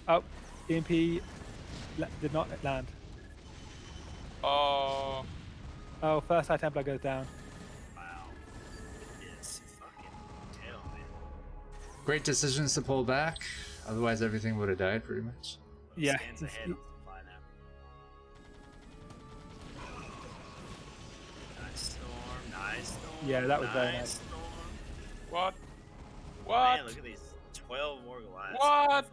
Speaker 4: Oh, EMP did not land.
Speaker 3: Oh,
Speaker 4: Oh, first High Templar goes down.
Speaker 2: Wow. It is fucking hell, man.
Speaker 1: Great decisions to pull back. Otherwise, everything would have died pretty much.
Speaker 4: Yeah.
Speaker 2: Scans ahead on supply now. Nice storm, nice storm.
Speaker 4: Yeah, that was very
Speaker 2: nice
Speaker 4: nice.
Speaker 2: storm.
Speaker 3: what?
Speaker 2: Man,
Speaker 3: What?
Speaker 2: look at these 12 more Class.
Speaker 3: What?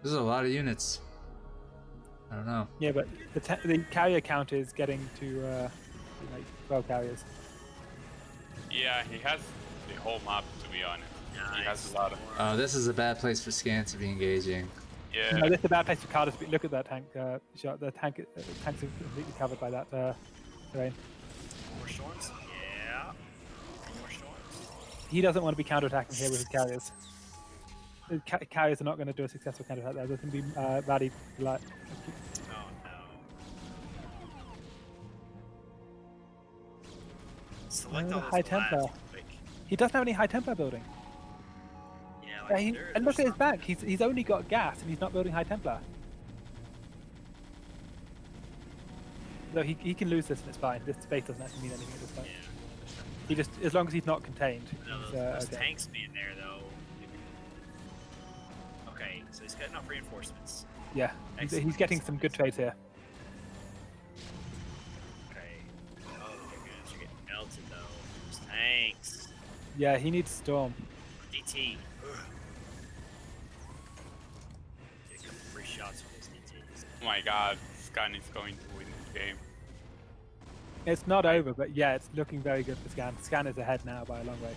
Speaker 1: This is a lot of units. I don't know.
Speaker 4: Yeah, but the carrier count is getting to like 12 carriers.
Speaker 3: Yeah, he has the whole map, to be honest.
Speaker 2: Nice.
Speaker 3: He has a lot of...
Speaker 1: Oh, this is a bad place for Scan to be engaging.
Speaker 3: Yeah.
Speaker 4: No, this is a bad place for Carlos. Look at that tank shot. The tank's completely covered by that terrain.
Speaker 2: More storms? Yeah. More storms.
Speaker 4: He doesn't want to be counterattacking here with his carriers. The carriers are not going to do a successful counterattack there. There's going to be Valley light.
Speaker 2: Oh no. Select all those
Speaker 4: High Templar.
Speaker 2: lives quick.
Speaker 4: He doesn't have any high Templar building.
Speaker 2: Yeah,
Speaker 4: Yeah,
Speaker 2: like
Speaker 4: and look at his back. He's only got gas and he's not building high Templar. No, he can lose this and it's fine. This space doesn't actually mean anything at this point.
Speaker 2: Yeah.
Speaker 4: He just, as long as he's not contained.
Speaker 2: No,
Speaker 4: he's,
Speaker 2: those
Speaker 4: okay.
Speaker 2: tanks being there though. Okay, so he's cutting off reinforcements.
Speaker 4: Yeah, he's getting some good trades here.
Speaker 2: Okay. Oh my goodness, you're getting melted though. Those tanks.
Speaker 4: Yeah, he needs Storm.
Speaker 2: DT. Ugh. Get a couple free shots from those DTs.
Speaker 3: Oh my god, Scan is going to win this game.
Speaker 4: It's not over, but yeah, it's looking very good for Scan. Scan is ahead now by a long way.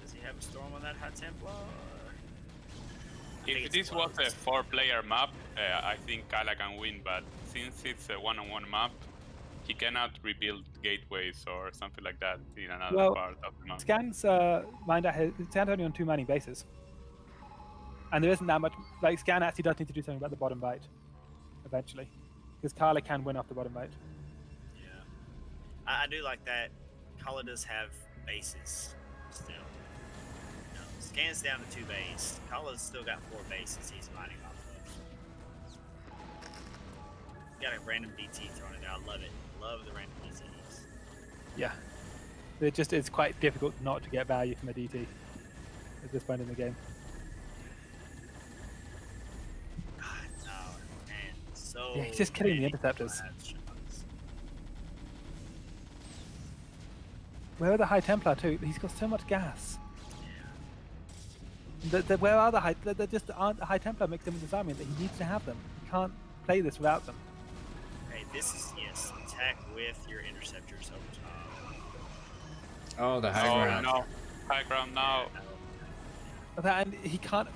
Speaker 2: Does he have a storm on that High Templar?
Speaker 3: If this was a 4-player map, I think Khala can win, but since it's a one-on-one map, he cannot rebuild gateways or something like that in another part of the map.
Speaker 4: Scan's mind out Scan's only on 2 mining bases. And there isn't that much, like Scan actually does need to do something about the bottom right, eventually. Because Khala can win off the bottom right.
Speaker 2: Yeah. I do like that. Khala does have bases still. You know, Scan's down to 2 bases. Khala's still got 4 bases he's mining off of. Got a random DT thrown in there. I love it. Love the random DTs.
Speaker 4: Yeah. It's quite difficult not to get value from a DT at this point in the game.
Speaker 2: God, no, man. So
Speaker 4: Yeah, he's just killing the
Speaker 2: many
Speaker 4: interceptors.
Speaker 2: bad shots.
Speaker 4: Where are the High Templar too? He's got so much gas.
Speaker 2: Yeah.
Speaker 4: Where are the High? There just aren't the High Templar mixed in with his army. That he needs to have them. He can't play this without them.
Speaker 2: Okay, this is, yes, attack with your interceptors over top.
Speaker 1: Oh, the high
Speaker 3: Oh
Speaker 1: ground.
Speaker 3: no, high ground now.
Speaker 4: And he can't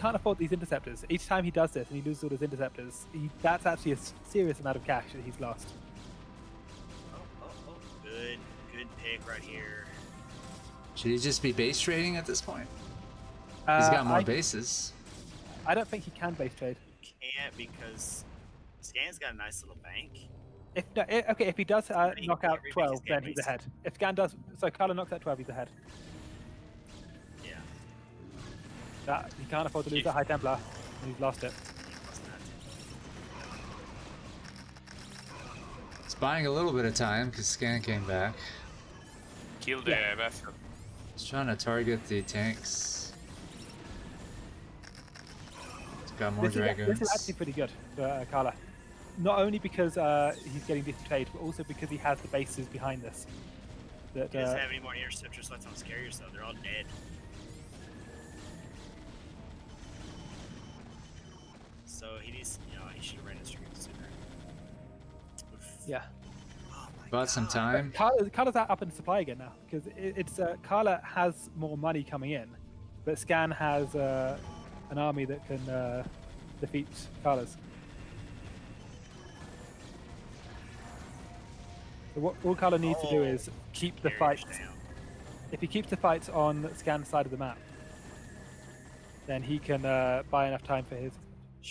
Speaker 4: afford these interceptors. Each time he does this and he loses all his interceptors, that's actually a serious amount of cash that he's lost.
Speaker 2: Oh. Good pick right here.
Speaker 1: Should he just be base trading at this point? He's got more bases.
Speaker 4: I don't think he can base trade.
Speaker 2: Can't because Scan's got a nice little bank.
Speaker 4: If he does knock out
Speaker 2: remake
Speaker 4: 12,
Speaker 2: his
Speaker 4: then
Speaker 2: game
Speaker 4: he's
Speaker 2: base.
Speaker 4: ahead. If Scan does, so Khala knocks out 12, he's ahead.
Speaker 2: Yeah.
Speaker 4: He can't afford to lose the High Templar, and he's lost it.
Speaker 1: It's buying a little bit of time because Scan came back.
Speaker 3: Kill the vessel.
Speaker 1: He's trying to target the tanks. He's got more dragoons.
Speaker 4: This is actually pretty good for Khala. Not only because he's getting decent trade, but also because he has the bases behind this. That,
Speaker 2: He doesn't have any more interceptors left on his carriers though. They're all dead. So he needs, he should have ran his dragoons sooner. Oof.
Speaker 4: yeah.
Speaker 2: Oh my
Speaker 1: Bought some
Speaker 2: God.
Speaker 1: time.
Speaker 4: Khala's up in supply again now because it's Khala has more money coming in, but Scan has an army that can defeat Khala's. So what all Khala needs to do is keep the
Speaker 2: Carriers
Speaker 4: fights.
Speaker 2: down.
Speaker 4: If he keeps the fights on Scan's side of the map, then he can buy enough time for his.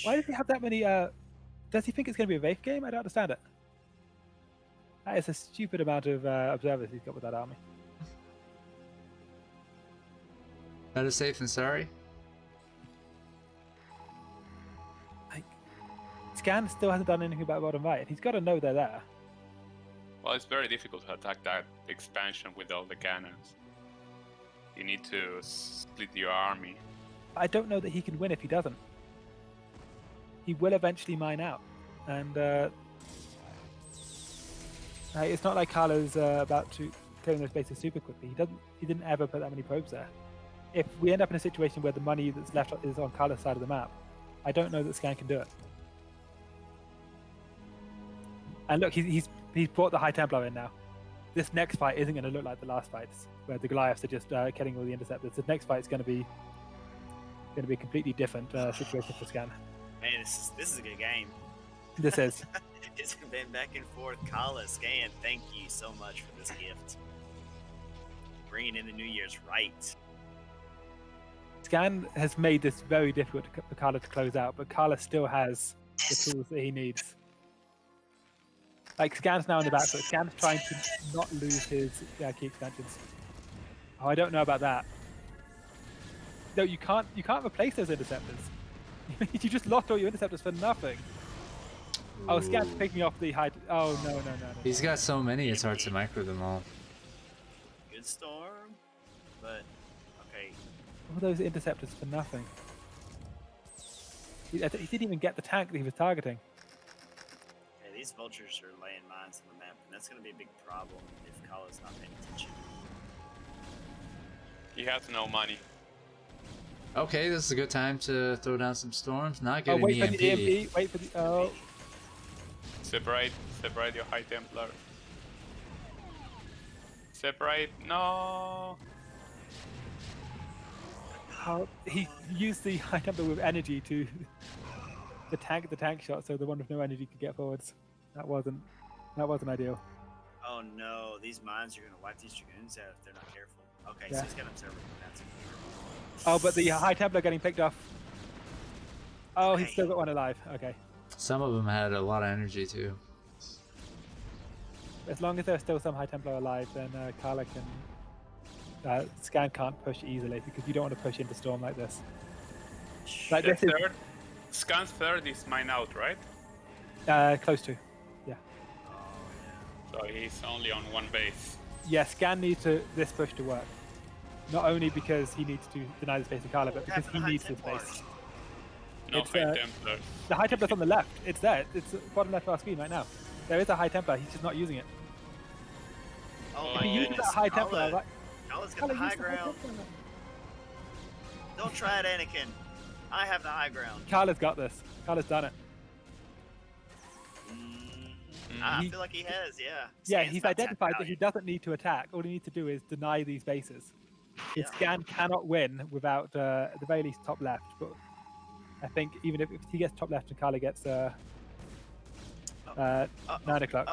Speaker 4: Why does he have that many? Does he think it's going to be a Wraith game? I don't understand it. That is a stupid amount of observers he's got with that army.
Speaker 1: Better safe than sorry.
Speaker 4: Like, Scan still hasn't done anything about bottom right. He's got to know they're there.
Speaker 3: Well, it's very difficult to attack that expansion with all the cannons. You need to split your army.
Speaker 4: I don't know that he can win if he doesn't. He will eventually mine out, and it's not like Khala's about to. clearing those bases super quickly. He didn't ever put that many probes there. If we end up in a situation where the money that's left is on Khala's side of the map, I don't know that Scan can do it. And look, he's brought the High Templar in now. This next fight isn't going to look like the last fights, where the Goliaths are just killing all the interceptors. The next fight is going to be a completely different situation for Scan.
Speaker 2: Man, this is a good game.
Speaker 4: This is.
Speaker 2: It's been back and forth. Khala, Scan, thank you so much for this gift. Bringing in the New Year's right.
Speaker 4: Scan has made this very difficult for Khala to close out, but Khala still has the tools that he needs. Like, Scan's now in the back foot. Scan's trying to not lose his key expansions. Oh, I don't know about that. No, you can't replace those interceptors. You just lost all your interceptors for nothing. Oh, Scan's picking off the high. Oh, no.
Speaker 1: He's got so many, it's hard to micro them all.
Speaker 2: Good storm, but okay.
Speaker 4: All those interceptors for nothing. He didn't even get the tank that he was targeting.
Speaker 2: Yeah, these vultures are laying mines on the map, and that's going to be a big problem if Khala's not paying attention.
Speaker 3: He has no money.
Speaker 1: Okay, this is a good time to throw down some storms. Not getting
Speaker 4: wait
Speaker 1: EMP.
Speaker 4: for the EMP. Wait for the. Oh.
Speaker 3: Separate your High Templar. Separate. No.
Speaker 4: How he used the High Templar with energy to the tank shot, so the one with no energy could get forwards. That wasn't ideal.
Speaker 2: Oh no, these mines are going to wipe these dragoons out if they're not careful. Okay,
Speaker 4: Yeah.
Speaker 2: so he's got observer. That's
Speaker 4: Oh, but the High Templar getting picked off. Oh, he's
Speaker 2: Okay.
Speaker 4: still got one alive. Okay.
Speaker 1: Some of them had a lot of energy too.
Speaker 4: As long as there's still some High Templar alive, then Khala can. Scan can't push easily because you don't want to push into storm like this. Like
Speaker 3: The
Speaker 4: this is
Speaker 3: third, Scan's third is mine out, right?
Speaker 4: close to. Yeah.
Speaker 3: So he's only on one base.
Speaker 4: Yeah, Scan needs this push to work. Not only because he needs to deny the space of Khala, but because he needs the space.
Speaker 3: No
Speaker 4: It's,
Speaker 3: High Templar.
Speaker 4: The High Templar's on the left. It's there. It's bottom left of our screen right now. There is a High Templar. He's just not using it.
Speaker 2: Oh
Speaker 4: If
Speaker 2: my
Speaker 4: he uses
Speaker 2: goodness.
Speaker 4: that High Templar,
Speaker 2: Khala,
Speaker 4: right?
Speaker 2: Khala's got the
Speaker 4: Khala,
Speaker 2: high
Speaker 4: use the High
Speaker 2: ground.
Speaker 4: Templar.
Speaker 2: Don't try it, Anakin. I have the high ground.
Speaker 4: Khala's got this. Khala's done it.
Speaker 2: I feel like he has, yeah.
Speaker 4: Yeah,
Speaker 2: Scan's
Speaker 4: he's
Speaker 2: not tapped
Speaker 4: identified
Speaker 2: out
Speaker 4: that he
Speaker 2: yet.
Speaker 4: doesn't need to attack. All he needs to do is deny these bases. His
Speaker 2: Yeah.
Speaker 4: Scan cannot win without, at the very least, top left. But I think even if he gets top left and Khala gets 9 o'clock.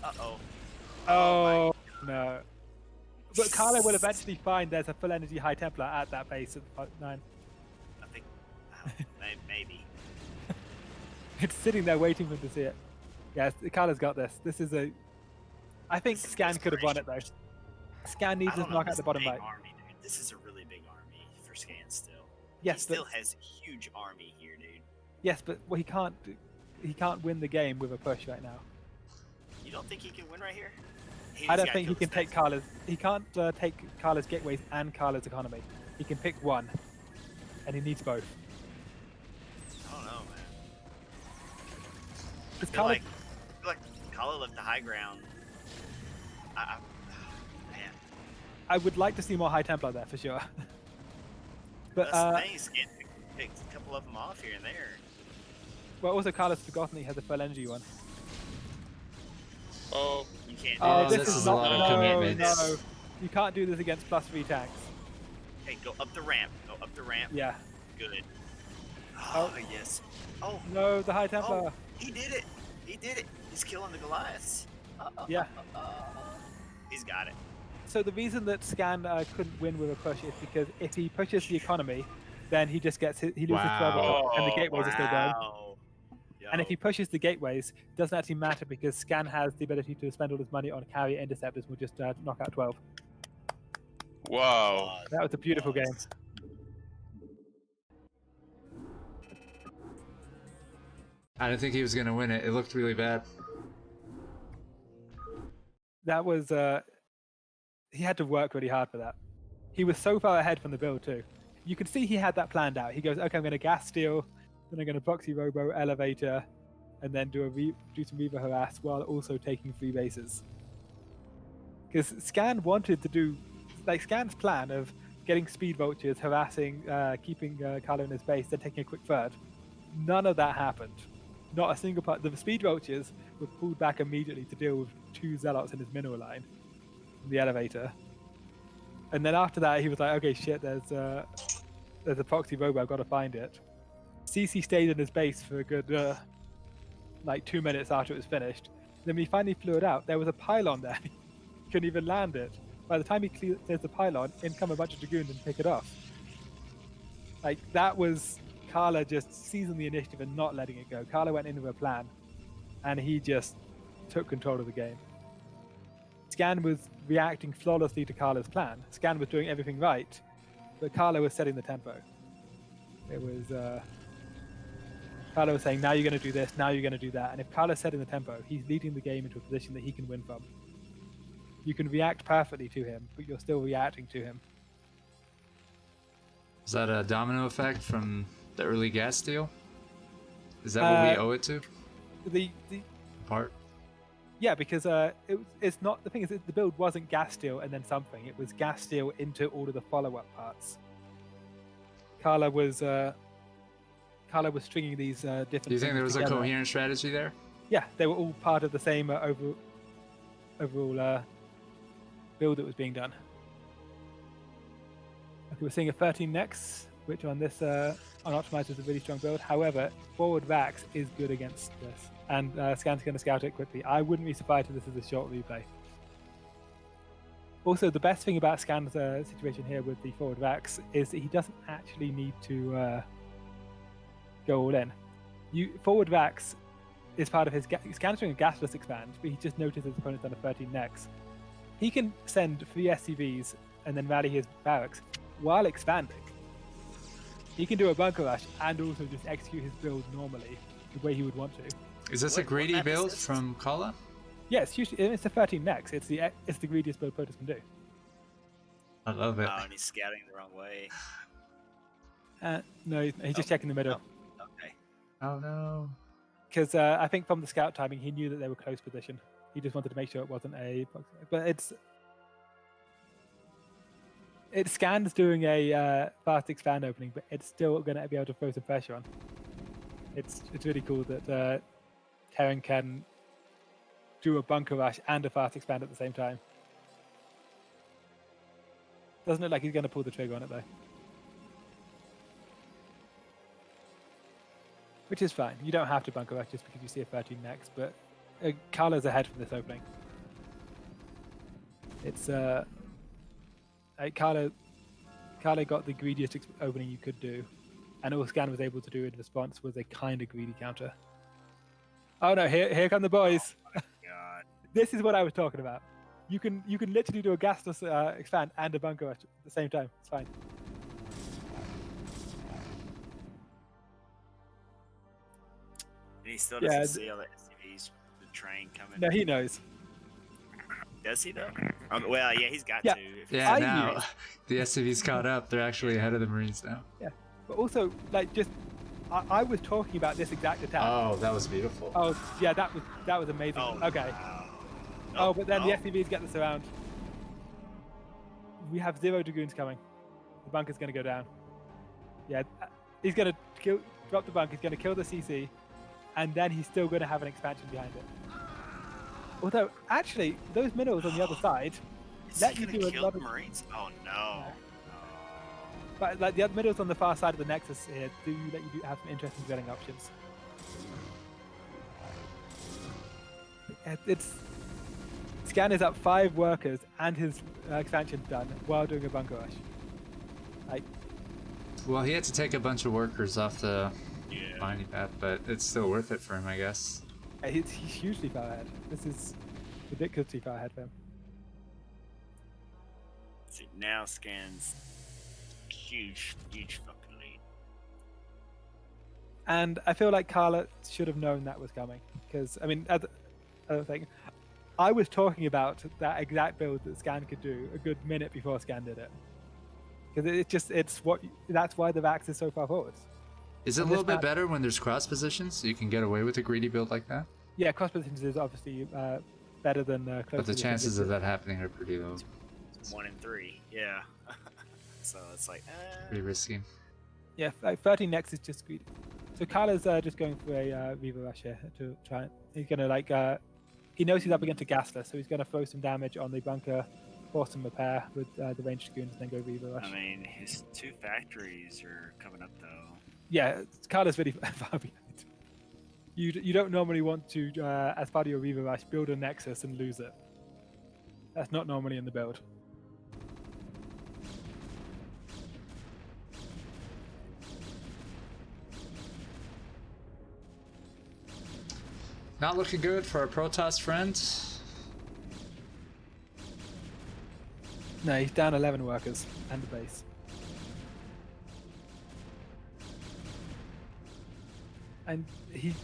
Speaker 2: Uh-oh.
Speaker 4: Oh, no. But Khala will eventually find there's a full energy High Templar at that base at 9.
Speaker 2: I think, maybe.
Speaker 4: It's sitting there waiting for him to see it. Yes, Khala's got this. This is a. I think
Speaker 2: This is
Speaker 4: Scan could have won it though.
Speaker 2: desperation.
Speaker 4: Scan needs
Speaker 2: I
Speaker 4: to
Speaker 2: don't know,
Speaker 4: knock
Speaker 2: this
Speaker 4: out the
Speaker 2: is a
Speaker 4: bottom
Speaker 2: big
Speaker 4: right.
Speaker 2: army, dude. This is a really big army for Scan still.
Speaker 4: Yes,
Speaker 2: he still
Speaker 4: but
Speaker 2: has a huge army here, dude.
Speaker 4: yes, but well, he can't win the game with a push right now.
Speaker 2: You don't think he can win right here?
Speaker 4: I don't think he can take Khala's. He can't take Khala's gateways and Khala's economy. He can pick one, and he needs both.
Speaker 2: I don't know, man. I
Speaker 4: Because
Speaker 2: feel like Khala left the high ground. Man,
Speaker 4: I would like to see more High Templar there for sure. But
Speaker 2: that's the thing. Scan picked a couple of them off here and there.
Speaker 4: well, also Khala's forgotten that he has a full energy one.
Speaker 3: Oh,
Speaker 2: You can't do
Speaker 4: Oh,
Speaker 2: this.
Speaker 1: this is a
Speaker 4: not,
Speaker 1: lot of
Speaker 4: no,
Speaker 1: commitments.
Speaker 4: no. You can't do this against +3 tanks.
Speaker 2: Hey, go up the ramp. Go up the ramp.
Speaker 4: Yeah.
Speaker 2: Good. Oh, yes. Oh,
Speaker 4: No, the High Templar.
Speaker 2: oh, he did it. He did it. He's killing the Goliaths.
Speaker 4: Yeah.
Speaker 2: He's got it.
Speaker 4: So the reason that Scan couldn't win with a push is because if he pushes the economy, then he just gets he loses
Speaker 1: Wow.
Speaker 4: 12 and the gateways are still going.
Speaker 2: Wow.
Speaker 4: And if
Speaker 2: Yo.
Speaker 4: he pushes the gateways, it doesn't actually matter because Scan has the ability to spend all his money on carrier interceptors. Will just knock out 12.
Speaker 3: wow.
Speaker 4: That was a beautiful game.
Speaker 1: I didn't think he was gonna win it. It looked really bad.
Speaker 4: That was he had to work really hard for that. He was so far ahead from the build too. You could see he had that planned out. He goes, okay, I'm going to gas steel, then I'm going to proxy robo elevator, and then do some Reaver harass while also taking 3 bases. Because Scan wanted to do, like Scan's plan of getting speed vultures, harassing, keeping Khala in his base, then taking a quick third. None of that happened. Not a single part. The speed vultures were pulled back immediately to deal with 2 zealots in his mineral line from the elevator. And then after that, he was like, okay, shit, there's a proxy robot, I've got to find it. CC stayed in his base for a good, 2 minutes after it was finished. Then when he finally flew it out, there was a pylon there. He couldn't even land it. By the time he clears the pylon, in come a bunch of dragoons and pick it off. Like, that was Khala just seizing the initiative and not letting it go. Khala went into a plan, and he just took control of the game. Scan was reacting flawlessly to Kala's plan. Scan was doing everything right, but Khala was setting the tempo. It was Khala was saying, now you're going to do this, now you're going to do that. And if Khala's setting the tempo, he's leading the game into a position that he can win from. You can react perfectly to him, but you're still reacting to him.
Speaker 1: Is that a domino effect from the early gas deal? Is that what we owe it to?
Speaker 4: The
Speaker 1: Part?
Speaker 4: Yeah, because it's not, the thing is, the build wasn't gas steel and then something. It was gas steel into all of the follow-up parts. Khala was stringing these different.
Speaker 1: Do you think there was
Speaker 4: together.
Speaker 1: a coherent strategy there?
Speaker 4: Yeah, they were all part of the same overall build that was being done. Okay, we're seeing a 13 next, which on this unoptimized is a really strong build. However, forward Vax is good against this, and Scan's going to scout it quickly. I wouldn't be surprised if this is a short replay. Also, the best thing about Scan's situation here with the forward Vax is that he doesn't actually need to go all in. Forward Vax is part of his Scan's doing a gasless expand, but he just noticed his opponent's done a 13 next. He can send 3 SCVs and then rally his barracks while expanding. He can do a bunker rush and also just execute his build normally, the way he would want to.
Speaker 1: Is this a greedy build from Khala?
Speaker 4: Yeah, it's a 13 next. It's the greediest build Protoss can do.
Speaker 1: I love it.
Speaker 2: Oh, and he's scouting the wrong way.
Speaker 4: No, he's just checking the middle.
Speaker 2: Oh, okay.
Speaker 1: Oh no.
Speaker 4: Because I think from the scout timing, he knew that they were close position. He just wanted to make sure it wasn't a... But it's Scan's doing a fast expand opening, but it's still going to be able to throw some pressure on. It's really cool that Terran can do a bunker rush and a fast expand at the same time. Doesn't look like he's going to pull the trigger on it though. Which is fine. You don't have to bunker rush just because you see a 13 next, but Khala's ahead from this opening. It's Khala got the greediest opening you could do, and all Scan was able to do in response was a kind of greedy counter. Oh no! Here come the boys.
Speaker 2: Oh my God.
Speaker 4: This is what I was talking about. You can literally do a gasless expand and a bunker rush at the same time. It's fine.
Speaker 2: And he still doesn't see all the SCVs, the train coming.
Speaker 4: No, he knows.
Speaker 2: Does he though? Well, yeah, he's got
Speaker 4: Yeah.
Speaker 2: to.
Speaker 1: Yeah, now the SCV's caught up. They're actually ahead of the Marines now.
Speaker 4: Yeah, but also I was talking about this exact attack.
Speaker 1: Oh, that was beautiful.
Speaker 4: Oh yeah, that was amazing.
Speaker 2: Oh,
Speaker 4: okay.
Speaker 2: wow.
Speaker 4: Oh, but then the SCVs get this around. We have 0 dragoons coming. The bunker's going to go down. Yeah, he's going to drop the bunker. He's going to kill the CC, and then he's still going to have an expansion behind it. Although, actually, those minerals on the other side let you do a lot of
Speaker 2: Marines. Oh no!
Speaker 4: But like the other minerals on the far side of the Nexus here do let you have some interesting dwelling options. Scan is up 5 workers and his expansion's done while doing a bunker rush.
Speaker 1: Well, he had to take a bunch of workers off the mining path, but it's still worth it for him, I guess.
Speaker 4: He's hugely far ahead. This is ridiculously far ahead for him.
Speaker 2: See, now Scan's huge fucking lead.
Speaker 4: And I feel like Khala should have known that was coming. Because, I mean, other thing, I was talking about that exact build that Scan could do a good minute before Scan did it. Because that's why the Vax is so far forward.
Speaker 1: Is it a little bit better when there's cross positions so you can get away with a greedy build like that?
Speaker 4: Yeah, cross positions is obviously better than close.
Speaker 1: But the chances of that happening are pretty low.
Speaker 2: It's 1 in 3. Yeah. So it's like,
Speaker 1: Pretty risky.
Speaker 4: Yeah, like 13 next is just greedy. So Khala's just going for a Reaver Rush here to try. He's gonna like he knows he's up against a Gasler, so he's gonna throw some damage on the bunker, force some repair with the ranged dragoons, and then go Reaver Rush.
Speaker 2: I mean, his 2 factories are coming up though.
Speaker 4: Yeah, Khala's really far behind. You don't normally want to, as part of your Reaver Rush, build a Nexus and lose it. That's not normally in the build.
Speaker 1: Not looking good for our Protoss friend.
Speaker 4: No, he's down 11 workers and the base. And he's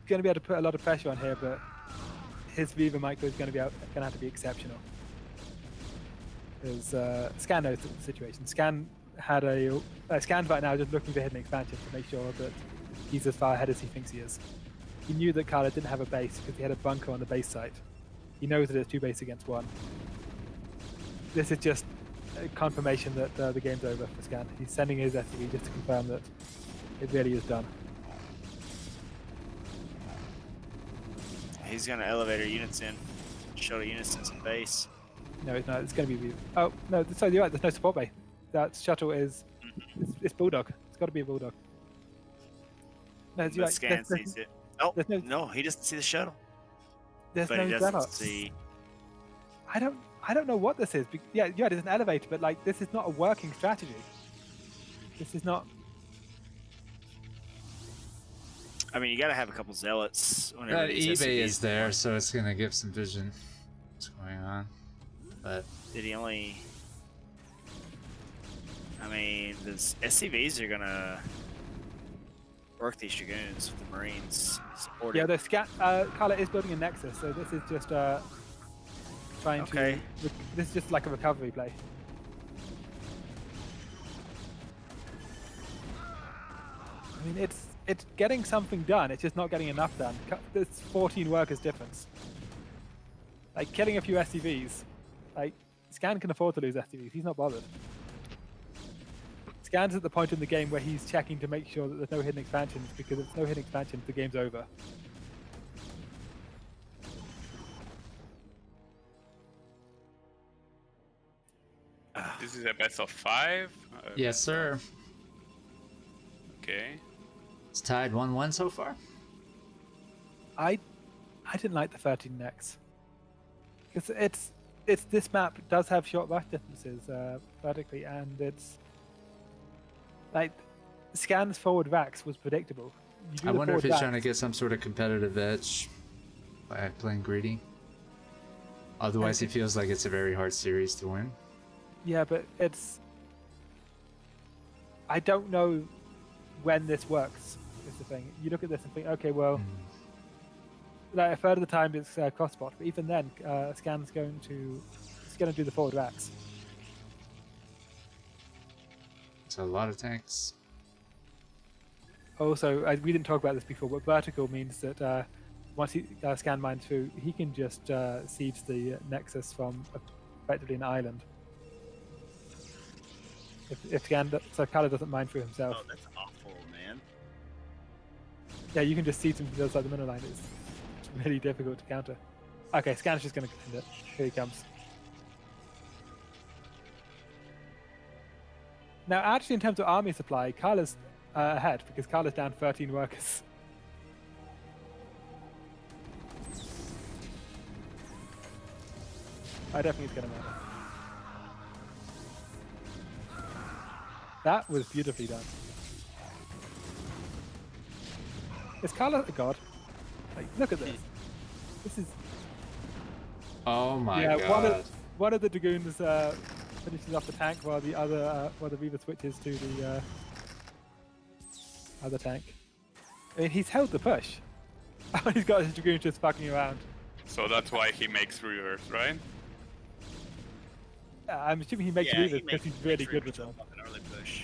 Speaker 4: going to be able to put a lot of pressure on here, but his Reaver micro is going to have to be exceptional. Because Scan knows the situation. Scan's right now just looking for hidden expansion to make sure that he's as far ahead as he thinks he is. He knew that Khala didn't have a base because he had a bunker on the base site. He knows that it's 2 base against 1. This is just a confirmation that the game's over for Scan. He's sending his SCV just to confirm that it really is done.
Speaker 2: He's gonna elevator units in, shuttle units in some base.
Speaker 4: No, it's not. It's going to be. Oh no! Sorry, you're right. There's no support bay. That shuttle is. It's Bulldog. It's got to be a Bulldog. No, you're right.
Speaker 2: Scan sees it. Oh no, he doesn't see the shuttle.
Speaker 4: There's
Speaker 2: but
Speaker 4: no
Speaker 2: he doesn't
Speaker 4: Xenox.
Speaker 2: see.
Speaker 4: I don't know what this is. Yeah, there's an elevator, but like this is not a working strategy. This is not.
Speaker 2: I mean, you gotta have a couple zealots.
Speaker 1: That eBay is there, so it's gonna give some vision. What's going on? But
Speaker 2: did he only? I mean, the SCVs are gonna work these dragoons with the Marines supporting.
Speaker 4: Yeah, the Khala is building a Nexus, so this is just trying to. This is just like a recovery play. I mean, it's getting something done. It's just not getting enough done. There's 14 workers difference. Like killing a few SCVs. Like Scan can afford to lose SCVs. He's not bothered. Scan's at the point in the game where he's checking to make sure that there's no hidden expansions, because if there's no hidden expansions, the game's over.
Speaker 3: This is a best of 5?
Speaker 1: Yes, sir.
Speaker 3: Okay.
Speaker 1: It's tied 1-1 so far.
Speaker 4: I didn't like the 13 next. Because it's this map does have short rush distances vertically, and it's like Scan's forward vax was predictable.
Speaker 1: I wonder if he's trying to get some sort of competitive edge by playing greedy. Otherwise, he feels like it's a very hard series to win.
Speaker 4: Yeah, but I don't know when this works. Is the thing. You look at this and think, okay, well, like a third of the time it's cross spot, but even then, Scan's going to do the forward vax.
Speaker 1: It's a lot of tanks.
Speaker 4: Also, we didn't talk about this before, but vertical means that once he Scan mines through, he can just siege the Nexus from effectively an island. If so Khala doesn't mine through himself.
Speaker 2: Oh, that's awful, man.
Speaker 4: Yeah, you can just siege him from the other side of the middle line. It's really difficult to counter. Okay, Scan's just going to end it. Here he comes. Now, actually, in terms of army supply, Khala's ahead, because Khala's down 13 workers. I don't think it's going to matter. That was beautifully done. Is Khala a god? Like, look at this. This is.
Speaker 1: Oh my god.
Speaker 4: One of the dragoons finishes off the tank while the Reaver switches to the other tank. I mean, he's held the push. He's got his dragoon just fucking around.
Speaker 3: So that's why he makes reverse, right?
Speaker 4: I'm assuming he makes Reavers because he's really good with them.
Speaker 2: An early push.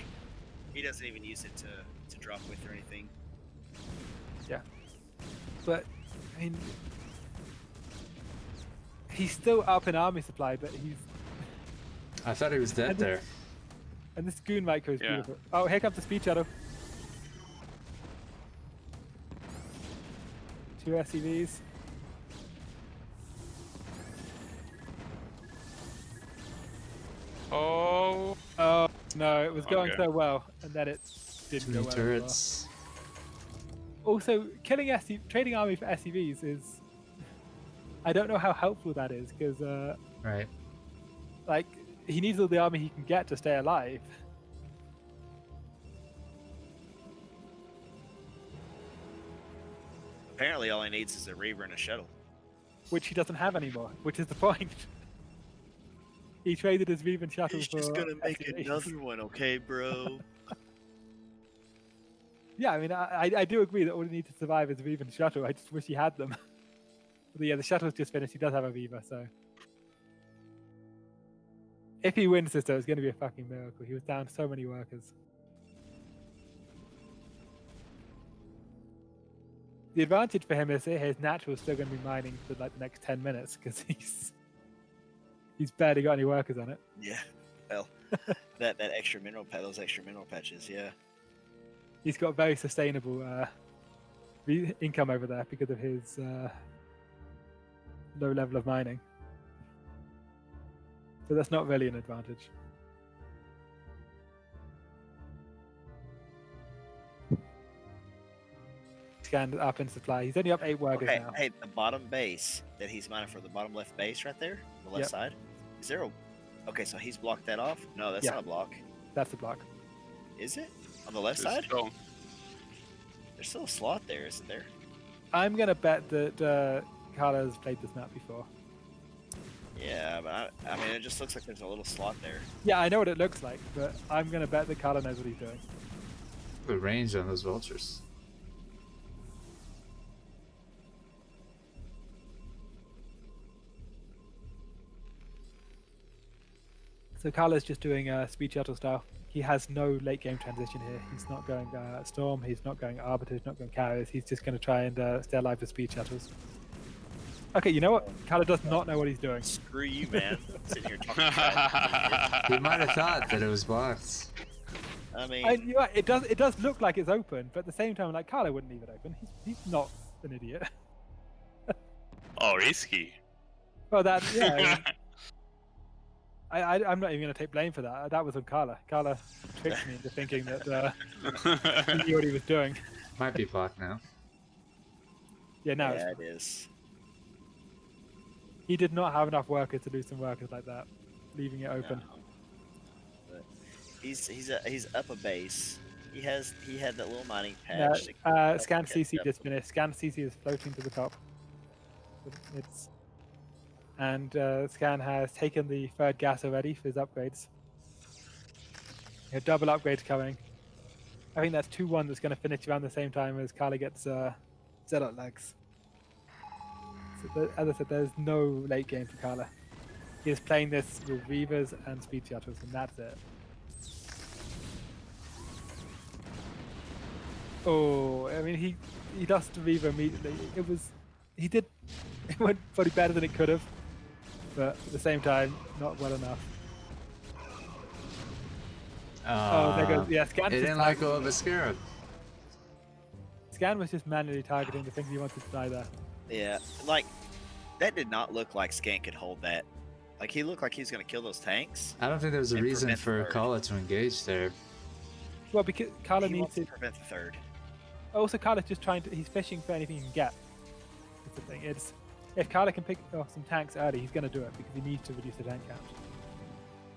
Speaker 2: He doesn't even use it to drop with or anything.
Speaker 4: Yeah. But, I mean, He's still up in army supply, but he's...
Speaker 1: I thought he was dead there.
Speaker 4: And this goon micro is beautiful. Oh, here comes the speed shuttle. 2 SCVs.
Speaker 3: Oh.
Speaker 4: Oh, no, it was going so well, and then it didn't go well.
Speaker 1: Turrets.
Speaker 4: Also, trading army for SCVs is... I don't know how helpful that is, because...
Speaker 1: right.
Speaker 4: Like, he needs all the army he can get to stay alive.
Speaker 2: Apparently, all he needs is a Reaver and a shuttle.
Speaker 4: Which he doesn't have anymore, which is the point. He traded his Reaver and shuttle
Speaker 2: He's
Speaker 4: for...
Speaker 2: just gonna make
Speaker 4: SCVs.
Speaker 2: another one, okay, bro?
Speaker 4: Yeah, I mean, I do agree that all he needs to survive is a Reaver and shuttle. I just wish he had them. But yeah, the shuttle's just finished. He does have a Reaver, so... If he wins this, though, it's going to be a fucking miracle. He was down so many workers. The advantage for him is that his natural is still going to be mining for like the next 10 minutes because he's barely got any workers on it.
Speaker 2: Yeah, well, that extra mineral those extra mineral patches, yeah.
Speaker 4: He's got very sustainable income over there because of his low level of mining. So that's not really an advantage. Scanned up in supply. He's only up 8 workers now.
Speaker 2: Hey, the bottom base that he's mining for, the bottom left base right there, the left side. Is there a... Okay, so he's blocked that off? No, that's not a block.
Speaker 4: That's a block.
Speaker 2: Is it? On the left side? There's still a slot there, isn't there?
Speaker 4: I'm going to bet that Khala has played this map before.
Speaker 2: Yeah, but I mean, it just looks like there's a little slot there.
Speaker 4: Yeah, I know what it looks like, but I'm going to bet that Khala knows what he's doing.
Speaker 1: The range on those vultures.
Speaker 4: So Khala's just doing speed shuttle style. He has no late game transition here. He's not going Storm, he's not going Arbiter, he's not going Carriers. He's just going to try and stay alive with speed shuttles. Okay, you know what? Khala does not know what he's doing.
Speaker 2: Screw you, man. Sitting here talking about
Speaker 1: He might have thought that it was blocked.
Speaker 2: I mean...
Speaker 4: You're right, it does look like it's open, but at the same time, like, Khala wouldn't leave it open. He's not an idiot.
Speaker 3: Oh, is he?
Speaker 4: Well, that, yeah. I'm not even going to take blame for that. That was on Khala. Khala tricked me into thinking that he knew what he was doing.
Speaker 1: Might be blocked now.
Speaker 4: Yeah, now
Speaker 2: yeah, it is.
Speaker 4: He did not have enough workers to do some workers like that, leaving it open.
Speaker 2: No. He's up a base. He had that little mining patch.
Speaker 4: Scan CC just finished. Scan CC is floating to the top. And Scan has taken the 3rd gas already for his upgrades. Double upgrades coming. I think that's 2-1 that's going to finish around the same time as Khala gets Zealot legs. So as I said, there's no late game for Khala. He is playing this with Reavers and Speed Shuttles, and that's it. Oh, I mean, he lost the Reaver immediately. It went probably better than it could have, but at the same time, not well enough. Oh, there goes, yeah, Scan.
Speaker 1: It didn't let go of a Scarab.
Speaker 4: Scan was just manually targeting the things he wanted to die there.
Speaker 2: Yeah, like, that did not look like Scan could hold that. Like, he looked like he was going to kill those tanks.
Speaker 1: I don't think there was a reason for Khala to engage there.
Speaker 4: Well, because Khala needs to
Speaker 2: prevent the 3rd.
Speaker 4: Also, Khala's just he's fishing for anything he can get. That's the thing. If Khala can pick off some tanks early, he's going to do it because he needs to reduce the tank count.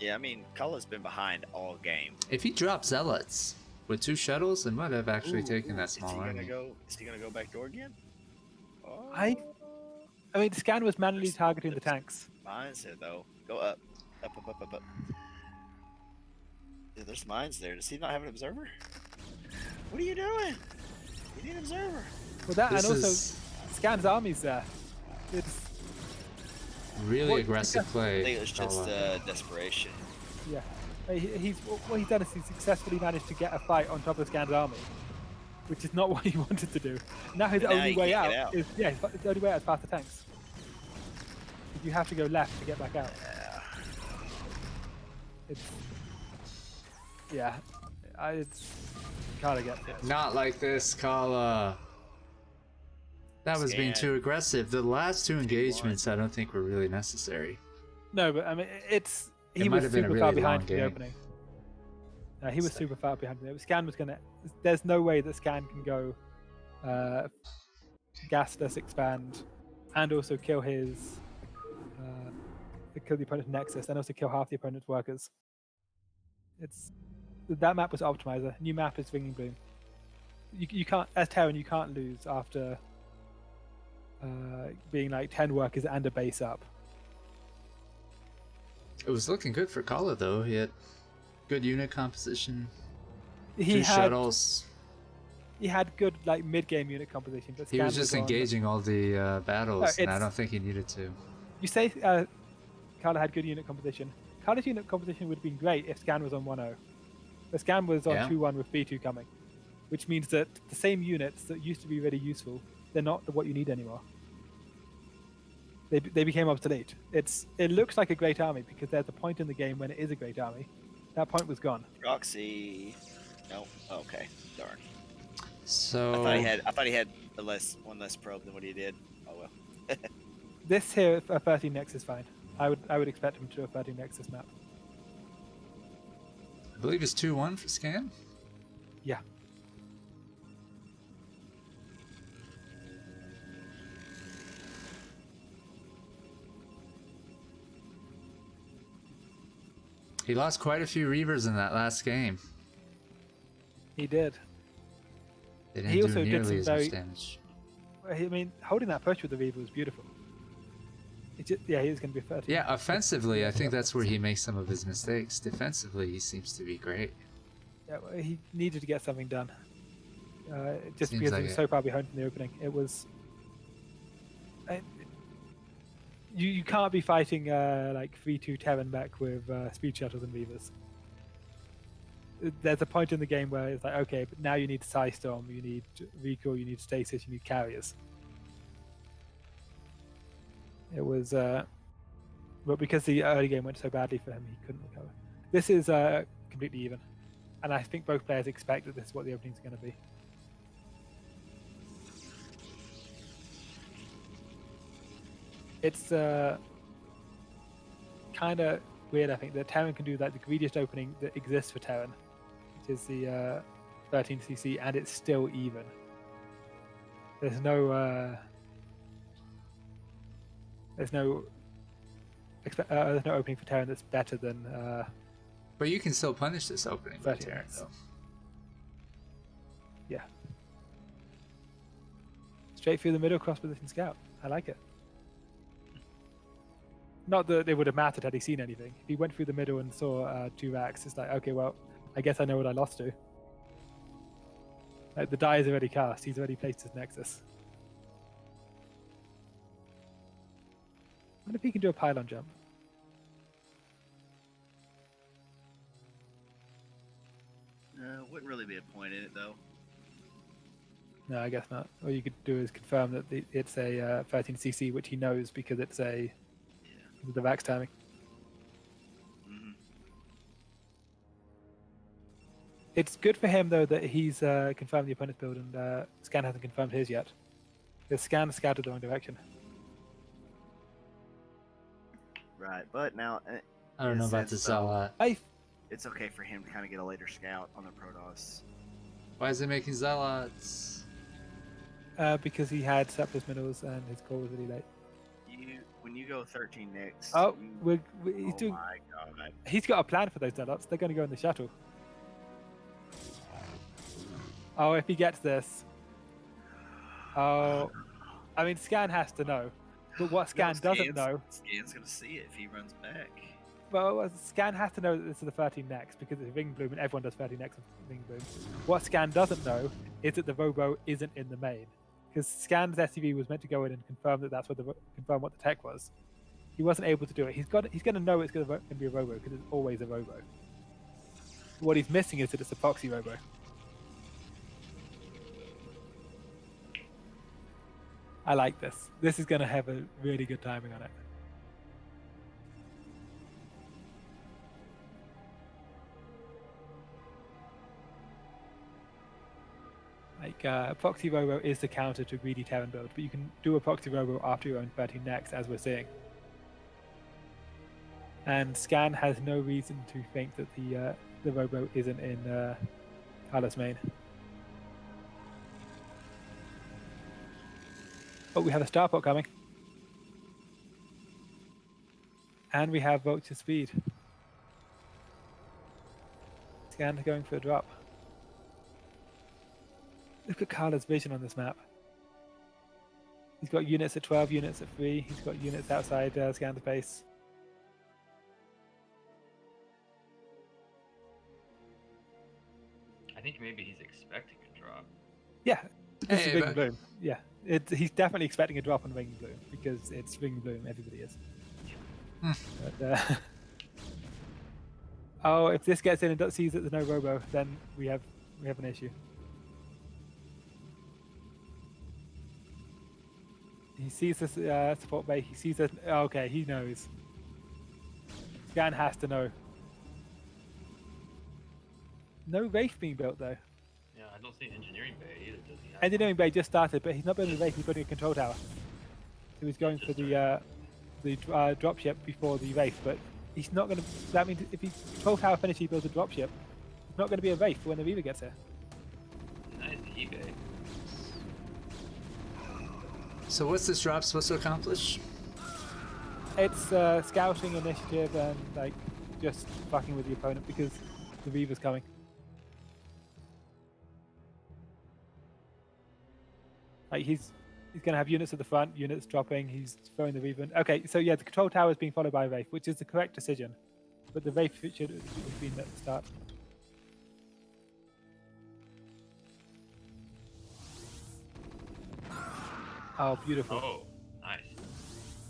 Speaker 2: Yeah, I mean, Khala's been behind all game.
Speaker 1: If he dropped Zealots with 2 shuttles, it might have actually taken that small army.
Speaker 2: Is he gonna go back door again? Oh.
Speaker 4: I mean, Scan was manually targeting the tanks.
Speaker 2: Mines there though. Go up. Up. Yeah, there's mines there. Does he not have an observer? What are you doing? You need an observer.
Speaker 4: Well, that and also Scan's army's there. It's
Speaker 1: really aggressive play.
Speaker 2: I think it was just desperation.
Speaker 4: Yeah. What he's done is he's successfully managed to get a fight on top of Scan's army, which is not what he wanted to do. Now his only way out is the only way out is past the tanks. because you have to go left to get back out. It's Khala gets it.
Speaker 1: Not like this, Khala. That was being too aggressive. The last two engagements, I don't think were really necessary.
Speaker 4: No, but I mean, he was super far behind from the opening. He was super far behind. Scan was gonna. There's no way that Scan can go gasless expand, and also kill the opponent's nexus, and also kill half the opponent's workers. That map was Optimizer. New map is Ringing Bloom. You can't, as Terran, you can't lose after being like 10 workers and a base up.
Speaker 1: It was looking good for Khala though. He had good unit composition.
Speaker 4: He
Speaker 1: two
Speaker 4: had
Speaker 1: shuttles.
Speaker 4: He had good like mid-game unit composition, but
Speaker 1: he was just engaging all the battles, and I don't think he needed to.
Speaker 4: You say Khala had good unit composition. Khala's unit composition would have been great if Scan was on 1-0. But Scan was on 2-1 with B2 coming, which means that the same units that used to be really useful, they're not what you need anymore. They became obsolete. It looks like a great army because there's a point in the game when it is a great army. That point was gone.
Speaker 2: Proxy. No. Okay. Darn.
Speaker 1: So
Speaker 2: I thought he had one less probe than what he did. Oh well.
Speaker 4: This here, a 13 Nex is fine. I would expect him to do a 13 Nexus map.
Speaker 1: I believe it's 2-1 for Scan.
Speaker 4: Yeah.
Speaker 1: He lost quite a few Reavers in that last game.
Speaker 4: He did.
Speaker 1: They didn't do nearly as much damage.
Speaker 4: I mean, holding that push with the Reaver was beautiful. He's going to be 13.
Speaker 1: Yeah, offensively, I think that's where he makes some of his mistakes. Defensively, he seems to be great.
Speaker 4: Yeah, well, he needed to get something done. Just
Speaker 1: Seems
Speaker 4: because
Speaker 1: like
Speaker 4: he was so far behind from the opening. It was... You can't be fighting like 3-2 Terran back with speed shuttles and Reavers. There's a point in the game where it's like, okay, but now you need Psystorm, you need Recall, you need Stasis, you need Carriers. It was... but because the early game went so badly for him, he couldn't recover. This is completely even. And I think both players expect that this is what the opening's going to be. It's kind of weird, I think, that Terran can do like the greediest opening that exists for Terran, which is the 13cc, and it's still even. There's no opening for Terran that's better than.
Speaker 1: But you can still punish this opening for Terran, though.
Speaker 4: Yeah. Straight through the middle, cross position scout. I like it. Not that it would have mattered had he seen anything. If he went through the middle and saw 2 racks, it's like, okay, well, I guess I know what I lost to. Like, the die is already cast. He's already placed his Nexus. I wonder if he can do a pylon jump.
Speaker 2: Wouldn't really be a point in it, though.
Speaker 4: No, I guess not. All you could do is confirm that it's a 13cc, which he knows because it's the Vax timing.
Speaker 2: Mm-hmm.
Speaker 4: It's good for him, though, that he's confirmed the opponent's build and Scan hasn't confirmed his yet. Because Scan scouted the wrong direction.
Speaker 2: Right, but now...
Speaker 1: I don't know about this a lot.
Speaker 2: It's okay for him to kind of get a later scout on the Protoss.
Speaker 1: Why is he making Zealots?
Speaker 4: Because he had surplus minerals and his call was really late.
Speaker 2: When you go 13 next...
Speaker 4: Oh,
Speaker 2: he's doing... my God.
Speaker 4: He's got a plan for those Zealots. They're going to go in the shuttle. Oh, if he gets this... Oh... I mean, Scan has to know. But what Scan doesn't know...
Speaker 2: Scan's going to see it if he runs back.
Speaker 4: Well, Scan has to know that this is the 13 next because it's Ring Bloom and everyone does 13 next and Ring Bloom. What Scan doesn't know is that the Robo isn't in the main. Because Scan's SCV was meant to go in and confirm that confirm what the tech was. He wasn't able to do it. He's going to know it's going to be a Robo because it's always a Robo. What he's missing is that it's a proxy Robo. I like this. This is going to have a really good timing on it. Like Proxy Robo is the counter to greedy Terran build, but you can do a Proxy Robo after your own 13 next, as we're seeing. And Scan has no reason to think that the Robo isn't in Khala's main. Oh, we have a Starport coming. And we have Vulture Speed. Scan going for a drop. Look at Khala's vision on this map. He's got units at 12, units at 3. He's got units outside Scan's base.
Speaker 5: I think maybe he's expecting a drop.
Speaker 4: Yeah, this is Ring and Bloom. Yeah, he's definitely expecting a drop on Ring and Bloom because it's Ring and Bloom. Everybody is. But, oh, if this gets in and sees that there's no Robo, then we have an issue. He sees this support bay. He sees this. Okay, he knows. Scan has to know. No Wraith being built though.
Speaker 5: Yeah, I don't see an engineering bay either. Does he?
Speaker 4: Engineering bay just started, but he's not building a Wraith. He's building a control tower. So he's going for the dropship before the Wraith, but he's not going to. That means if he control tower finishes, he builds a dropship. It's not going to be a Wraith when the Reaver gets here.
Speaker 5: Nice eBay.
Speaker 1: So what's this drop supposed to accomplish?
Speaker 4: It's scouting initiative and like just fucking with the opponent because the Reaver's coming. Like he's going to have units at the front, units dropping. He's throwing the Reaver. Okay, so yeah, the control tower is being followed by a Wraith, which is the correct decision. But the Wraith should have been at the start. Oh, beautiful.
Speaker 5: Oh, nice.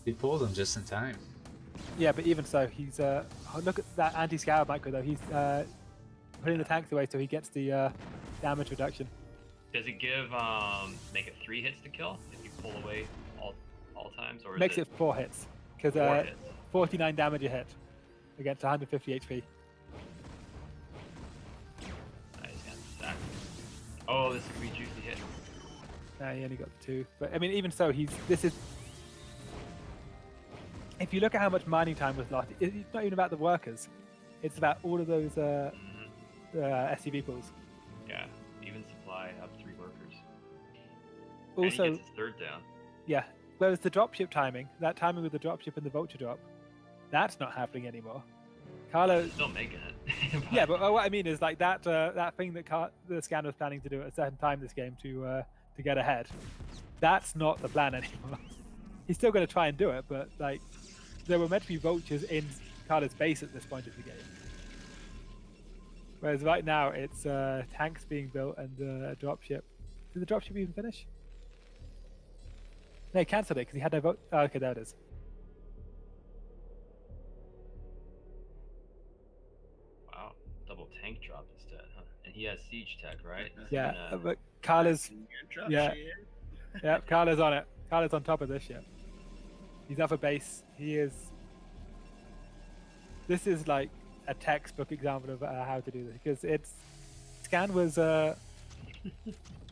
Speaker 1: He pulled him just in time.
Speaker 4: Yeah, but even so, he's oh, look at that anti-scour micro though. He's putting the tanks away so he gets the damage reduction.
Speaker 5: Does it give make it 3 hits to kill if you pull away all times, or
Speaker 4: makes it 4 hits because 49 damage a hit against 150 HP.
Speaker 5: Nice, yeah, oh, this is a juicy hit.
Speaker 4: Nah, he only got the 2. But I mean, even so, this is. If you look at how much mining time was lost, it's not even about the workers. It's about all of those SCV pools.
Speaker 5: Yeah, even supply up 3 workers.
Speaker 4: Also,
Speaker 5: and he gets his 3rd down.
Speaker 4: Yeah, whereas the dropship timing, that timing with the dropship and the vulture drop, that's not happening anymore. Khala
Speaker 5: still making it.
Speaker 4: Yeah, but what I mean is like that thing that the scanner was planning to do at a certain time this game to get ahead. That's not the plan anymore. He's still going to try and do it, but like there were meant to be vultures in Khala's base at this point of the game. Whereas right now it's tanks being built and a dropship. Did the dropship even finish? No, he cancelled it because he had no vote. Oh, okay, there it is.
Speaker 5: Wow, double tank drop instead, huh? And he has siege tech, right?
Speaker 4: Yeah, but Khala's yeah, Khala's on it. Khala's on top of this ship. He's up a base. He is. This is like a textbook example of how to do this because it's Scan was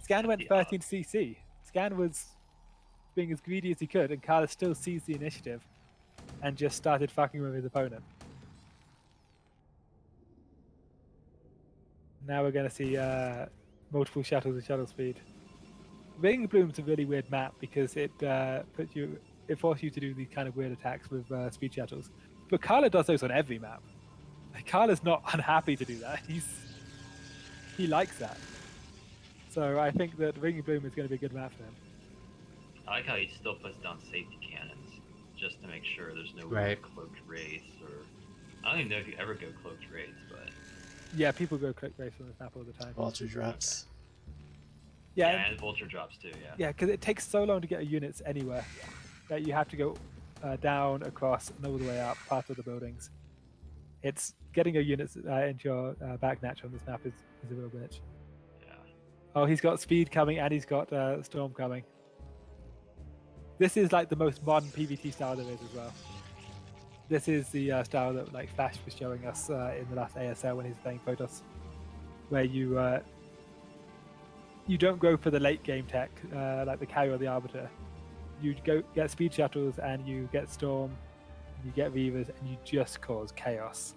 Speaker 4: Scan went 13 CC. Scan was being as greedy as he could, and Khala still seized the initiative and just started fucking with his opponent. Now we're going to see multiple shuttles and shuttle speed. Ring of Bloom's a really weird map because it forces you to do these kind of weird attacks with speed shuttles. But Khala does those on every map. Like, Khala's not unhappy to do that. He likes that. So I think that Ring of Bloom is going to be a good map for him.
Speaker 5: I like how he still puts down safety cannons just to make sure there's no cloaked wraiths, or I don't even know if you ever go cloaked wraiths, but
Speaker 4: yeah, people go cloaked wraiths on this map all the time.
Speaker 1: Vulture drops.
Speaker 5: Okay.
Speaker 4: Yeah,
Speaker 5: and vulture drops too. Yeah.
Speaker 4: Yeah, because it takes so long to get units anywhere that you have to go down, across, and all the way up, past all the buildings. It's getting your units into your back natch on this map is a real bitch.
Speaker 5: Yeah.
Speaker 4: Oh, he's got speed coming and he's got storm coming. This is like the most modern PvT style there is as well. This is the style that like Flash was showing us in the last ASL when he was playing Protoss, where you you don't go for the late game tech like the carrier or the arbiter. You go get speed shuttles and you get storm, and you get reavers, and you just cause chaos.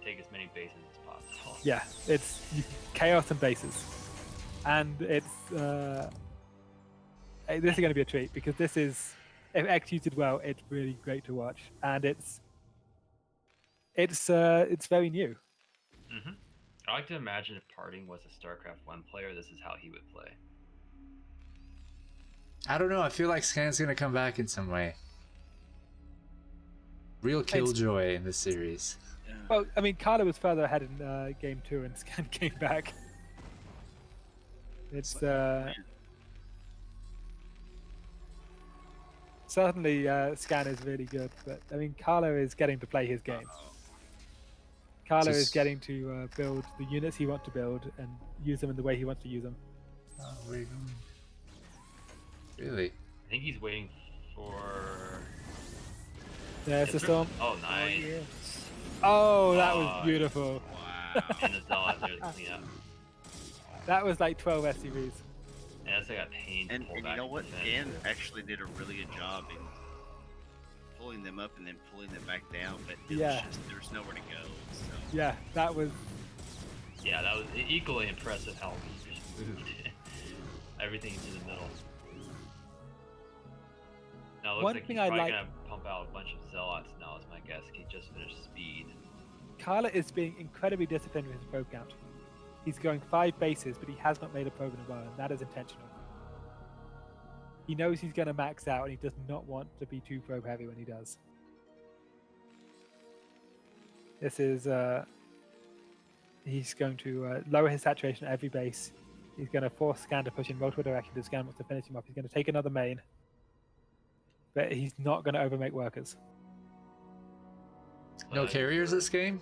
Speaker 5: Take as many bases as possible.
Speaker 4: Yeah, it's chaos and bases, and it's this is going to be a treat because this is, if executed well, it's really great to watch, and it's very new.
Speaker 5: Mm-hmm. I like to imagine if Parting was a StarCraft 1 player, this is how he would play.
Speaker 1: I don't know. I feel like Scan's gonna come back in some way. Real killjoy in this series.
Speaker 4: Well, I mean, Khala was further ahead in game 2 and Scan came back. It's certainly Scan is really good, but I mean, Khala is getting to play his game. Khala is getting to build the units he wants to build and use them in the way he wants to use them.
Speaker 1: Oh, really?
Speaker 5: I think he's waiting for...
Speaker 4: There's the storm.
Speaker 5: Oh, nice.
Speaker 4: Oh, yes. Oh, that was beautiful.
Speaker 5: Wow. And the Zealot there to clean up.
Speaker 4: That was like 12 SCVs.
Speaker 5: Yeah, that's like a pain to pull back.
Speaker 2: And you know what? Scan actually did a really good job in pulling them up and then pulling them back down, but it was just, there was nowhere to go. So.
Speaker 4: Yeah, that was...
Speaker 5: Yeah, that was equally impressive how he just moved everything into the middle. Now, it looks like he's probably gonna pump out a bunch of Zealots now, is my guess. He just finished speed.
Speaker 4: Khala is being incredibly disciplined with his probe count. He's going 5 bases, but he has not made a probe in a while, and that is intentional. He knows he's going to max out, and he does not want to be too probe heavy when he does. This is... he's going to lower his saturation at every base. He's going to force Scan to push in multiple directions if Scan wants to finish him off. He's going to take another main. But he's not going to overmake workers.
Speaker 1: No carriers this game?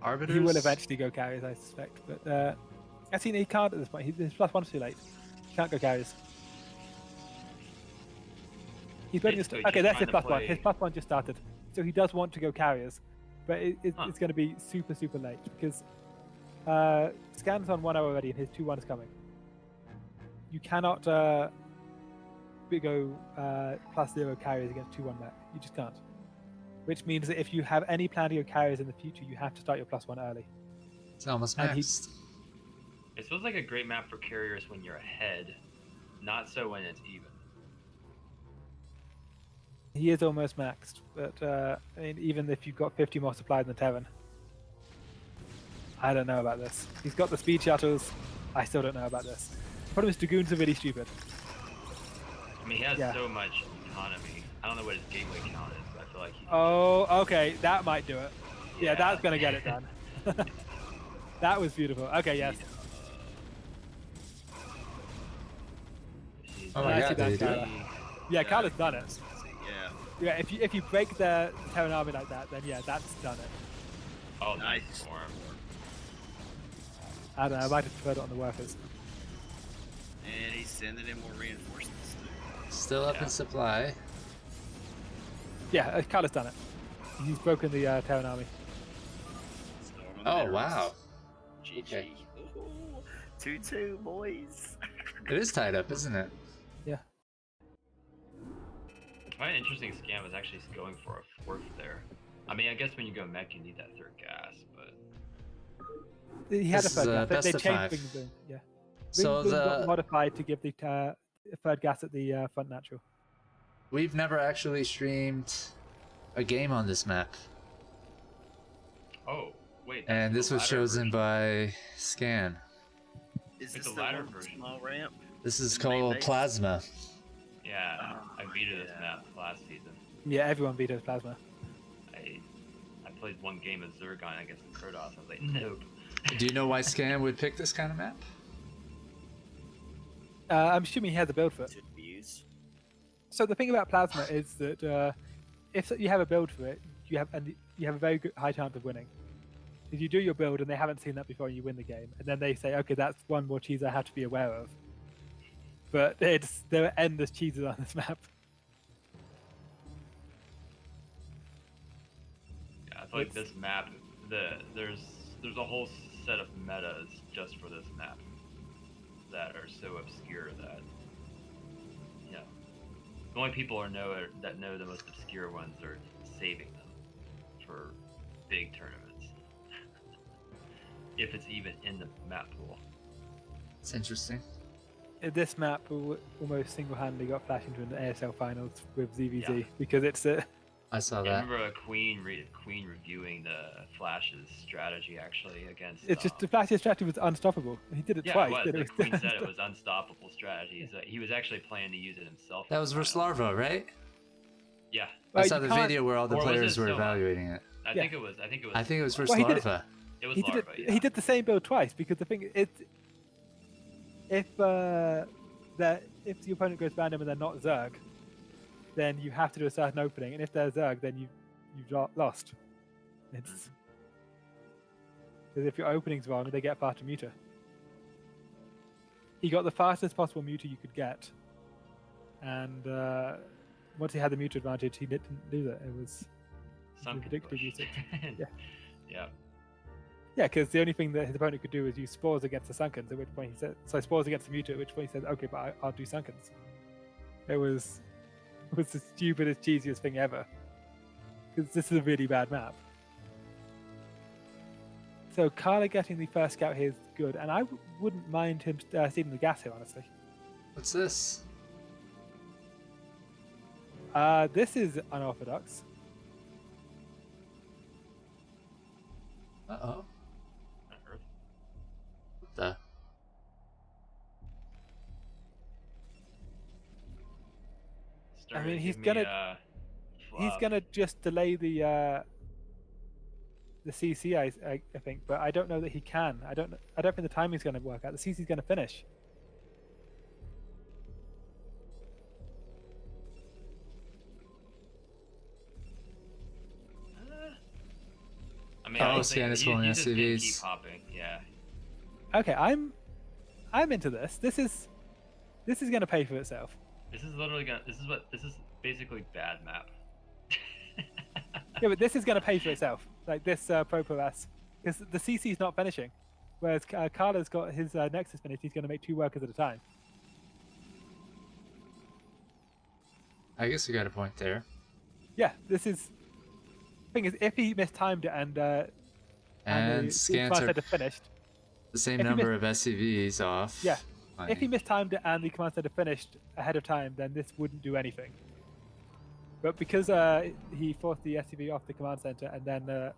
Speaker 1: Arbiters?
Speaker 4: He will eventually go carriers, I suspect. But actually, he can't at this point. His +1's too late. He can't go carriers. He's building his... Okay, that's his +1. His +1 just started. So he does want to go carriers. But it's going to be super, super late. Because Scan's on 1 hour already and his 2-1 is coming. You cannot go +0 carriers against 2-1 mech. You just can't. Which means that if you have any plan to go carriers in the future, you have to start your +1 early.
Speaker 1: It's almost maxed.
Speaker 5: It feels like a great map for carriers when you're ahead, not so when it's even.
Speaker 4: He is almost maxed, but I mean, even if you've got 50 more supply than the Terran, I don't know about this. He's got the speed shuttles. I still don't know about this. The problem is Dragoons are really stupid.
Speaker 5: I mean, he has so much economy. I don't know what his gateway count is, but I feel like he...
Speaker 4: Oh, okay. That might do it. Yeah, that's going to get it done. That was beautiful. Okay, yes.
Speaker 1: Oh my god, did he do it?
Speaker 4: Yeah, Khala's done it.
Speaker 2: Yeah.
Speaker 4: Yeah, if you break the Terran army like that, then yeah, that's done it.
Speaker 5: Oh, nice form.
Speaker 4: I don't know, I might have preferred it on the workers.
Speaker 2: And he's sending in more reinforcements.
Speaker 1: Still up in supply.
Speaker 4: Yeah, Khala's done it. He's broken the Terran army.
Speaker 1: Oh, wow.
Speaker 2: GG. Okay. 2-2, boys.
Speaker 1: It is tied up, isn't it?
Speaker 4: Yeah.
Speaker 5: I find it interesting Scam was actually going for a 4th there. I mean, I guess when you go mech, you need that 3rd gas, but...
Speaker 4: He had a 3rd gas. They changed things. Yeah.
Speaker 1: So
Speaker 4: got modified to give the 3rd gas at the front natural.
Speaker 1: We've never actually streamed a game on this map.
Speaker 5: Oh, wait.
Speaker 1: And this was chosen by Scan.
Speaker 2: Is this the ladder version? Small ramp?
Speaker 1: This is called Plasma.
Speaker 5: Yeah, I vetoed this map last season.
Speaker 4: Yeah, everyone vetoes Plasma.
Speaker 5: I played one game of Zergon against Protoss. I was like, nope.
Speaker 1: Do you know why Scan would pick this kind of map?
Speaker 4: I'm assuming he has a build for it. So the thing about Plasma is that if you have a build for it, you have a very good, high chance of winning. If you do your build and they haven't seen that before, you win the game, and then they say, okay, that's one more cheese I have to be aware of. But there are endless cheeses on this map.
Speaker 5: Yeah, I feel like this map, there's a whole set of metas just for this map. that are so obscure that, you know, the only people that know the most obscure ones are saving them for big tournaments. If it's even in the map pool.
Speaker 1: It's interesting.
Speaker 4: This map almost single-handedly got Flash into an ASL finals with ZVZ
Speaker 5: Yeah.
Speaker 4: because it's
Speaker 1: I saw
Speaker 5: Yeah, I
Speaker 1: that.
Speaker 5: remember Queen reviewing the Flash's strategy actually against.
Speaker 4: it's just the Flash's strategy was unstoppable. He did it
Speaker 5: Yeah,
Speaker 4: twice.
Speaker 5: it was.
Speaker 4: didn't
Speaker 5: The
Speaker 4: he?
Speaker 5: Queen said it was unstoppable strategy. So he was actually planning to use it himself.
Speaker 1: That was versus Larva, right?
Speaker 5: Yeah.
Speaker 1: I
Speaker 4: Well,
Speaker 1: saw
Speaker 4: you
Speaker 1: the
Speaker 4: can't-
Speaker 1: video where all the
Speaker 5: Or was
Speaker 1: players
Speaker 5: it
Speaker 1: were
Speaker 5: Soma?
Speaker 1: evaluating it.
Speaker 5: I think it was.
Speaker 1: I think it was versus
Speaker 4: Well, he did it-
Speaker 1: Larva.
Speaker 5: It was
Speaker 4: He did
Speaker 5: Larva.
Speaker 4: it.
Speaker 5: Yeah.
Speaker 4: He did the same build twice because the thing if the opponent goes random and they're not Zerg, then you have to do a certain opening, and if they're Zerg, then you've lost. It's because if your opening's wrong, they get faster muta. He got the fastest possible muta you could get, and once he had the muta advantage, he didn't lose it. It was
Speaker 5: Sunken
Speaker 4: ridiculous
Speaker 5: push.
Speaker 4: usage. Yeah.
Speaker 5: Yeah.
Speaker 4: Yeah, because the only thing that his opponent could do is use spores against the Sunkens, at which point he said, so spores against the muta, at which point he said, okay, but I'll do Sunkens. It was the stupidest, cheesiest thing ever. Because this is a really bad map. So Khala getting the first scout here is good, and I wouldn't mind him stealing the gas here, honestly.
Speaker 1: What's this?
Speaker 4: This is unorthodox.
Speaker 1: Uh-oh.
Speaker 5: Earth.
Speaker 1: What the?
Speaker 4: I mean,
Speaker 5: He's
Speaker 4: gonna just delay the CC, I think, but I don't know that he can. I don't think the timing's gonna work out. The CC's gonna finish.
Speaker 5: I mean,
Speaker 1: Oh,
Speaker 5: I don't
Speaker 1: Scan
Speaker 5: think
Speaker 1: is
Speaker 5: you
Speaker 1: pulling
Speaker 5: just can't
Speaker 1: SCVs.
Speaker 5: keep hopping. Yeah.
Speaker 4: Okay, I'm into this. This is gonna pay for itself.
Speaker 5: This is basically bad map.
Speaker 4: Yeah, but this is gonna pay for itself. Like this Pro-S, because the CC's not finishing, whereas Khala's got his Nexus finished. He's gonna make 2 workers at a time.
Speaker 1: I guess you got a point there.
Speaker 4: Yeah, this is. Thing is, if he mistimed it and the
Speaker 1: Scan
Speaker 4: command
Speaker 1: took
Speaker 4: center finished,
Speaker 1: the same
Speaker 4: if he
Speaker 1: number of SCVs off.
Speaker 4: yeah,
Speaker 1: Funny.
Speaker 4: if he mistimed it and the command center finished ahead of time, then this wouldn't do anything. But because he forced the SCV off the command center and then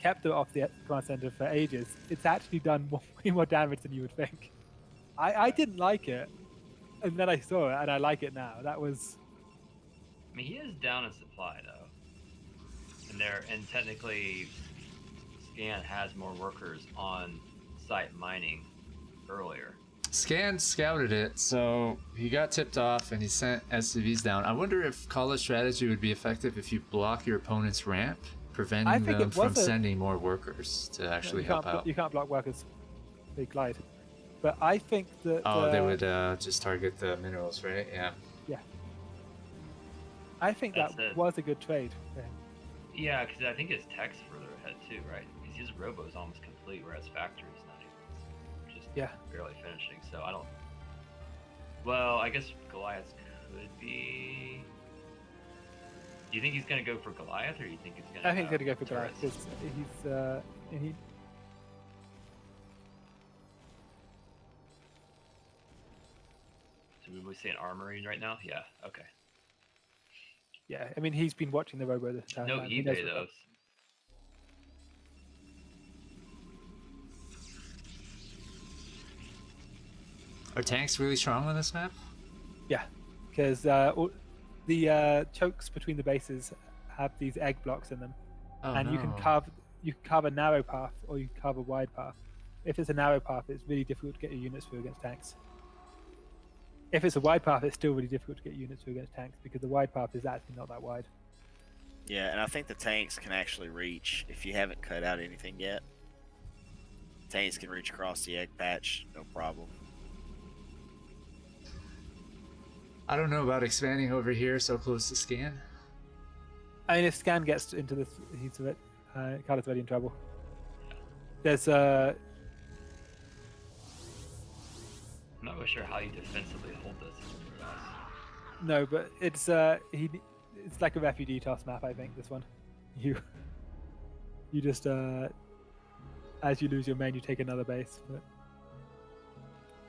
Speaker 4: kept it off the command center for ages, it's actually done way more damage than you would think. I didn't like it, and then I saw it and I like it now. That was.
Speaker 5: I mean, he is down in supply though, and technically, Scan has more workers on site mining earlier.
Speaker 1: Scan scouted it, so he got tipped off and he sent SCVs down. I wonder if Khala's strategy would be effective if you block your opponent's ramp, preventing them from sending more workers to actually help out.
Speaker 4: You can't block workers. They glide. But I think that.
Speaker 1: Oh, they would just target the minerals, right? Yeah.
Speaker 4: Yeah. I think that was a good trade for him.
Speaker 5: Yeah, because I think his tech's further ahead too, right? Because his robo is almost complete, whereas factory's not even just barely finishing. So I don't. Well, I guess Goliath could be. Do you think he's gonna go for Goliath, or do you think he's gonna?
Speaker 4: I think he's gonna go for Goliath
Speaker 5: turrets?
Speaker 4: because he.
Speaker 5: So would we say an armory right now? Yeah. Okay.
Speaker 4: Yeah, I mean he's been watching the robo this entire
Speaker 5: No
Speaker 4: time.
Speaker 5: eBay though.
Speaker 1: Are tanks really strong on this map?
Speaker 4: Yeah, because the chokes between the bases have these egg blocks in them, and you can carve a narrow path or you can carve a wide path. If it's a narrow path, it's really difficult to get your units through against tanks. If it's a wide path, it's still really difficult to get units through against tanks because the wide path is actually not that wide.
Speaker 2: Yeah, and I think the tanks can actually reach, if you haven't cut out anything yet, tanks can reach across the egg patch, no problem.
Speaker 1: I don't know about expanding over here so close to Scan.
Speaker 4: I mean, if Scan gets into this, he's a bit, Khala's already in trouble. There's
Speaker 5: quite sure how you defensively hold this as a Protoss.
Speaker 4: No, but it's like a refugee toss map. I think this one, you just as you lose your main, you take another base. But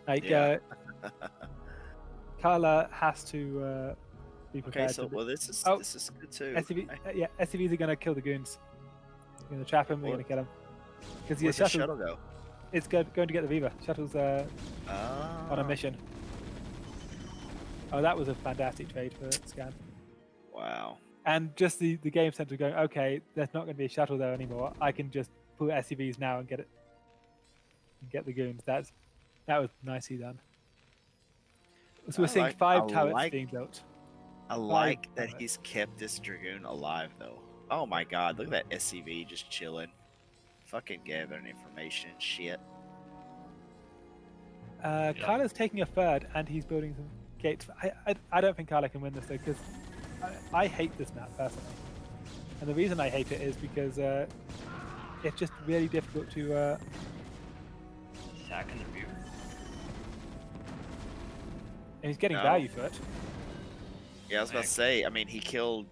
Speaker 4: like Khala has to be prepared.
Speaker 2: Okay, so
Speaker 4: to
Speaker 2: this is good too.
Speaker 4: SCVs are gonna kill the goons. They're gonna trap him. They're gonna kill him. Because
Speaker 2: where's the shuttle go?
Speaker 4: It's going to get the Viva. Shuttle's on a mission. Oh, that was a fantastic trade for Scan.
Speaker 2: Wow.
Speaker 4: And just the game center going, okay, there's not going to be a shuttle there anymore. I can just put SCVs now and get it, and get the goons. That was nicely done. So we're seeing 5 turrets being built.
Speaker 2: I like that he's kept this Dragoon alive, though. Oh my god, look at that SCV just chilling. Fucking gathering information and shit.
Speaker 4: Kyla's taking a third, and he's building some gates. I don't think Khala can win this, though, because I hate this map, personally. And the reason I hate it is because it's just really difficult to...
Speaker 5: Sack in the rear.
Speaker 4: And he's getting value for it.
Speaker 2: Yeah, I was about to say, I mean, he killed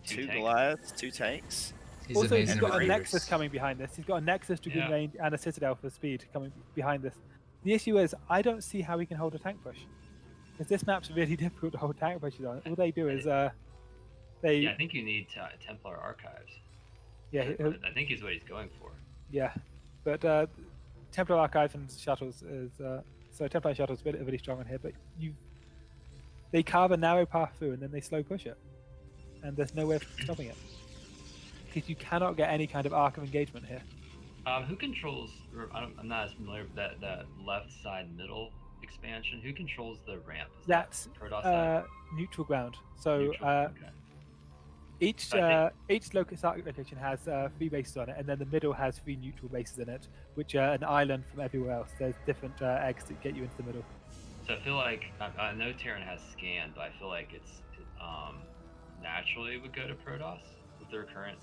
Speaker 2: 2 Goliaths, 2 tanks.
Speaker 4: Also, he's got a Nexus coming behind this. He's got a Nexus, Dragoon range, and a Citadel for speed coming behind this. The issue is, I don't see how he can hold a tank push. Because this map's really difficult to hold tank pushes on. All they do is,
Speaker 5: Yeah, I think you need Templar Archives.
Speaker 4: Yeah,
Speaker 5: I think is what he's going for.
Speaker 4: Yeah, but Templar Archives and Shuttles is... so Templar Shuttles are really strong on here, but they carve a narrow path through and then they slow push it. And there's no way of stopping it. Because you cannot get any kind of arc of engagement here.
Speaker 5: Who controls? I'm not as familiar with that left side middle expansion. Who controls the ramp? Is
Speaker 4: That's
Speaker 5: that
Speaker 4: neutral ground. So each location has 3 bases on it, and then the middle has 3 neutral bases in it, which are an island from everywhere else. There's different eggs that get you into the middle.
Speaker 5: So I feel like I know Terran has scan, but I feel like it's naturally would go to Protoss with their current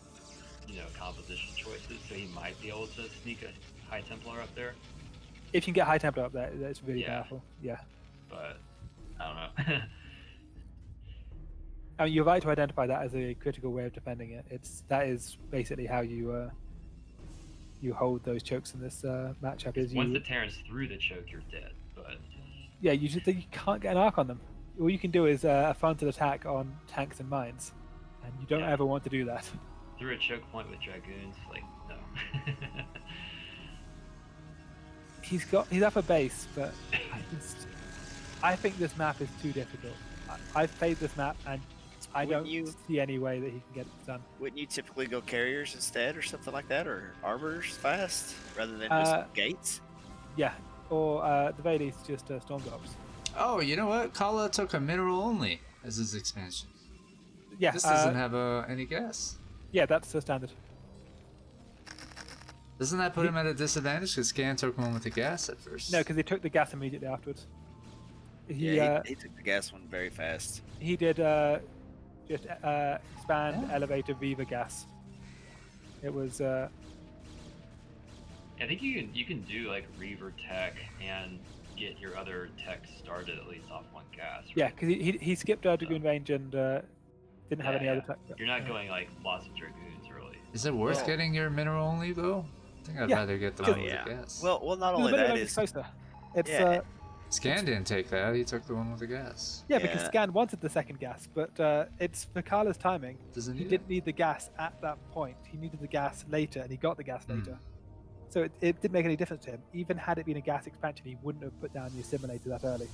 Speaker 5: composition choices, so he might be able to sneak a High Templar up there.
Speaker 4: If you can get High Templar up there, that's really powerful. Yeah.
Speaker 5: But I don't know.
Speaker 4: I mean, you're right to identify that as a critical way of defending it. That is basically how you hold those chokes in this matchup. Is
Speaker 5: once the Terran's through the choke, you're dead. But
Speaker 4: yeah, you can't get an arc on them. All you can do is a frontal attack on tanks and mines, and you don't ever want to do that.
Speaker 5: Through a choke point with Dragoons, like, no.
Speaker 4: He's up a base, but I think this map is too difficult. I've played this map, and I don't see any way that he can get it done.
Speaker 2: Wouldn't you typically go carriers instead, or something like that, or arbors fast, rather than just gates?
Speaker 4: Yeah, or the very least, just storm drops.
Speaker 1: Oh, you know what? Khala took a mineral only as his expansion.
Speaker 4: Yeah,
Speaker 1: this doesn't have any gas.
Speaker 4: Yeah, that's the standard.
Speaker 1: Doesn't that put him at a disadvantage? Because Scan took one with the gas at first.
Speaker 4: No, because he took the gas immediately afterwards.
Speaker 2: He took the gas one very fast.
Speaker 4: He did just expand, elevator, Viva gas. It was...
Speaker 5: I think you can do like Reaver tech and get your other tech started at least off 1 gas. Right?
Speaker 4: Yeah, because he skipped Dragoon range and didn't have any other tech.
Speaker 5: You're not going like lots of Dragoons really.
Speaker 1: Is it worth getting your mineral only though? I think I'd rather get the one with the gas.
Speaker 2: Well, not only that is
Speaker 4: closer. It's
Speaker 1: Scan didn't take that. He took the one with the gas.
Speaker 4: Yeah, because Scan wanted the second gas, but it's for Khala's timing.
Speaker 1: Doesn't
Speaker 4: he didn't need the gas at that point. He needed the gas later, and he got the gas later. So it didn't make any difference to him. Even had it been a gas expansion, he wouldn't have put down the assimilator that early.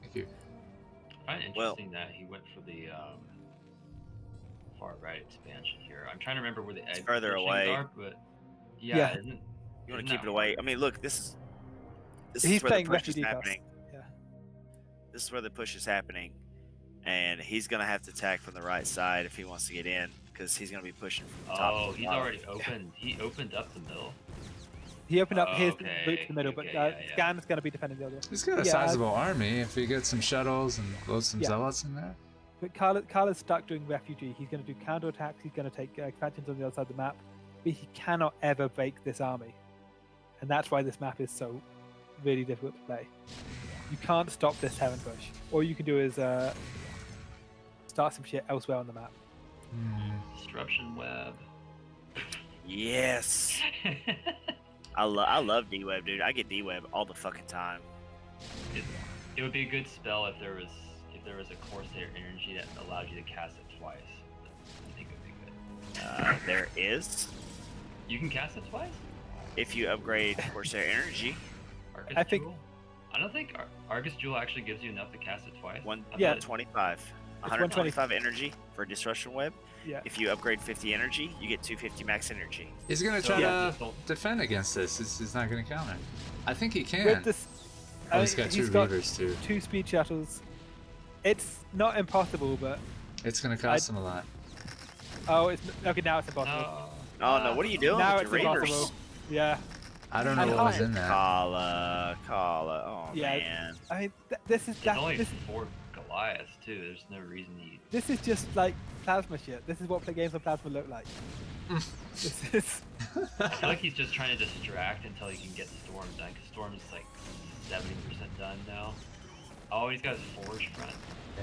Speaker 1: Thank you.
Speaker 5: I find it interesting that he went for the far right expansion here. I'm trying to remember where the egg
Speaker 2: further away
Speaker 5: are, but yeah.
Speaker 2: You want to keep it away. I mean, look, this
Speaker 4: He's
Speaker 2: is where
Speaker 4: playing
Speaker 2: the push is
Speaker 4: refugee
Speaker 2: happening.
Speaker 4: Yeah.
Speaker 2: This is where the push is happening, and he's gonna have to attack from the right side if he wants to get in, because he's gonna be pushing from the top.
Speaker 5: Oh, he's already opened. He opened up the middle.
Speaker 4: He opened up his route to the middle, but Scan's going to be defending the other.
Speaker 1: He's got a sizable army if he gets some shuttles and loads some zealots in there.
Speaker 4: But Kala's stuck doing refugee. He's going to do counter attacks. He's going to take expansions on the other side of the map. But he cannot ever break this army, and that's why this map is so really difficult to play. You can't stop this Terran push. All you can do is start some shit elsewhere on the map.
Speaker 5: Disruption web.
Speaker 2: Yes. I love D-Web, dude. I get D-Web all the fucking time.
Speaker 5: It would be a good spell if there was a Corsair energy that allowed you to cast it twice. I think it would be good.
Speaker 2: There is.
Speaker 5: You can cast it twice?
Speaker 2: If you upgrade Corsair energy.
Speaker 5: Argus
Speaker 4: I think-
Speaker 5: Jewel? I don't think Argus Jewel actually gives you enough to cast it twice.
Speaker 2: 125. 125 energy for Disruption Web.
Speaker 4: Yeah.
Speaker 2: If you upgrade 50 energy, you get 250 max energy.
Speaker 1: He's gonna try to defend against this. He's not gonna counter. I think he can.
Speaker 4: With this,
Speaker 1: Oh, he's got two Reavers too.
Speaker 4: 2 speed shuttles. It's not impossible, but
Speaker 1: It's gonna cost him a lot.
Speaker 4: it's okay. Now it's impossible.
Speaker 2: Oh no! What are you doing
Speaker 4: Now
Speaker 2: with
Speaker 4: it's
Speaker 2: your Reavers?
Speaker 4: impossible. Yeah.
Speaker 1: I don't know
Speaker 4: And
Speaker 1: what was
Speaker 4: high.
Speaker 1: in that.
Speaker 2: Khala. Oh
Speaker 4: Yeah.
Speaker 2: man.
Speaker 4: I mean, this is
Speaker 5: It's only
Speaker 4: this,
Speaker 5: 4 Goliaths too. There's no reason you.
Speaker 4: this is just like plasma shit. This is what play games on plasma look like. This is.
Speaker 5: I feel like he's just trying to distract until he can get Storm done. Because Storm is like 70% done now. Oh, he's got his Forge front.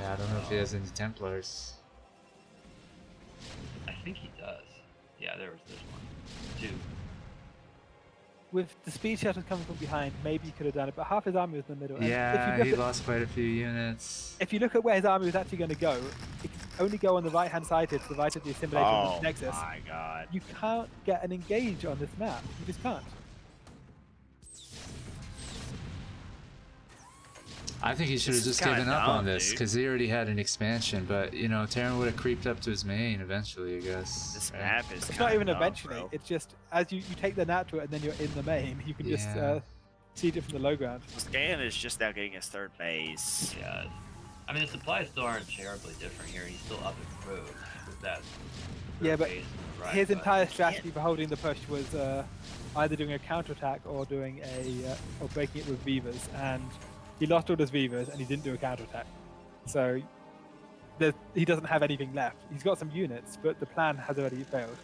Speaker 1: Yeah, I don't know if he has any Templars.
Speaker 5: I think he does. Yeah, there's one. 2.
Speaker 4: With the speed shuttles coming from behind, maybe he could have done it, but half his army was in the middle. And
Speaker 1: Yeah, he lost quite a few units.
Speaker 4: If you look at where his army was actually going to go, it can only go on the right-hand side here to the right of the assimilation
Speaker 2: Oh
Speaker 4: nexus.
Speaker 2: my god.
Speaker 4: You can't get an engage on this map. You just can't.
Speaker 1: I think he should have
Speaker 2: This is
Speaker 1: just
Speaker 2: kinda
Speaker 1: given up
Speaker 2: dumb,
Speaker 1: on this
Speaker 2: dude.
Speaker 1: because he already had an expansion. But you know, Terran would have creeped up to his main eventually, I guess.
Speaker 2: This
Speaker 1: right?
Speaker 2: map is.
Speaker 4: It's
Speaker 2: kinda
Speaker 4: not even
Speaker 2: dumb,
Speaker 4: eventually.
Speaker 2: bro.
Speaker 4: It's just as you take the natural and then you're in the main, you can just
Speaker 1: Yeah.
Speaker 4: siege it from the low ground.
Speaker 2: Scan is just now getting his 3rd base.
Speaker 5: Yeah. I mean, the supplies still aren't terribly different here. He's still up in road with that.
Speaker 4: Yeah, but
Speaker 5: base on the right,
Speaker 4: His
Speaker 5: but-
Speaker 4: entire strategy for holding the push was either doing a counterattack or doing or breaking it with Beavers, and he lost all his Beavers and he didn't do a counterattack. So he doesn't have anything left. He's got some units, but the plan has already failed.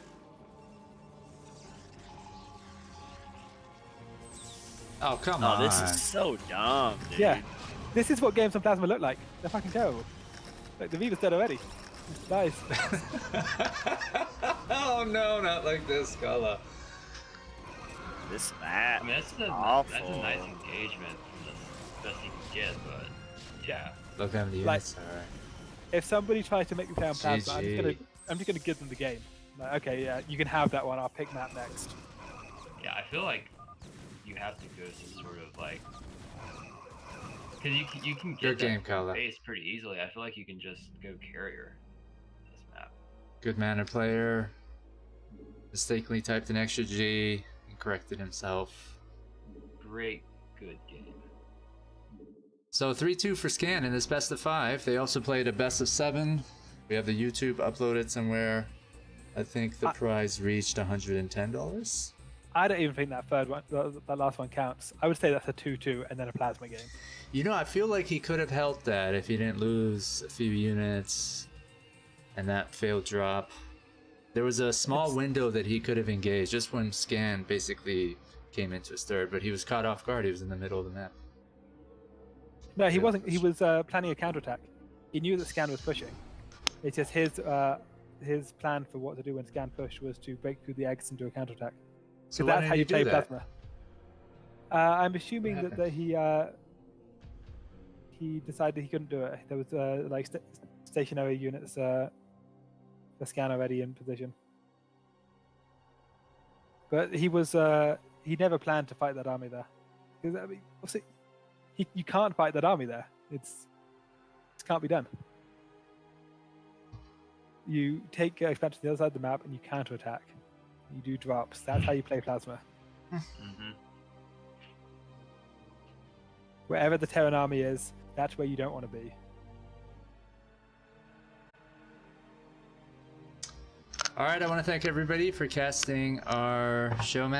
Speaker 1: Oh come
Speaker 2: Oh,
Speaker 1: on!
Speaker 2: this is so dumb, dude.
Speaker 4: Yeah, this is what games on Plasma look like. They're fucking terrible. Like the Beaver's dead already. It's nice.
Speaker 1: Oh no, not like this, Khala.
Speaker 2: This map.
Speaker 5: I mean, that's a
Speaker 2: awful.
Speaker 5: nice engagement from the best he can get, but yeah.
Speaker 1: Look how many
Speaker 4: Like-
Speaker 1: units there are.
Speaker 4: If somebody tries to make me play on Plasma,
Speaker 1: GG.
Speaker 4: I'm just gonna give them the game. Like, okay, yeah, you can have that one. I'll pick map next.
Speaker 5: Yeah, I feel like you have to go to sort of like, because you can
Speaker 1: Good
Speaker 5: get
Speaker 1: game,
Speaker 5: that
Speaker 1: Khala.
Speaker 5: base pretty easily. I feel like you can just go carrier this map.
Speaker 1: Good mana player. Mistakenly typed an extra G and corrected himself.
Speaker 5: Great, good game.
Speaker 1: So 3-2 for Scan in this best of 5. They also played a best of 7. We have the YouTube uploaded somewhere. I think the prize reached $110.
Speaker 4: I don't even think that third one, that last one counts. I would say that's a 2-2 and then a Plasma game.
Speaker 1: You know, I feel like he could have helped that if he didn't lose a few units and that failed drop. There was a small window that he could have engaged just when Scan basically came into his third, but he was caught off guard. He was in the middle of the map.
Speaker 4: No, he wasn't. He was planning a counterattack. He knew that Scan was pushing. It's just his plan for what to do when Scan pushed was to break through the eggs and do a counterattack.
Speaker 1: So
Speaker 4: So
Speaker 1: why
Speaker 4: that's
Speaker 1: didn't
Speaker 4: how
Speaker 1: he
Speaker 4: you
Speaker 1: do
Speaker 4: play
Speaker 1: that?
Speaker 4: Plasma. I'm assuming
Speaker 1: What
Speaker 4: that he decided he couldn't do it. There was like stationary units for Scan already in position. But he never planned to fight that army there. Because I mean, obviously, you can't fight that army there. It can't be done. You take expansion to the other side of the map and you counterattack. You do drops. That's how you play Plasma.
Speaker 5: Mm-hmm.
Speaker 4: Wherever the Terran army is, that's where you don't want to be.
Speaker 1: All right, I want to thank everybody for casting our Showmatch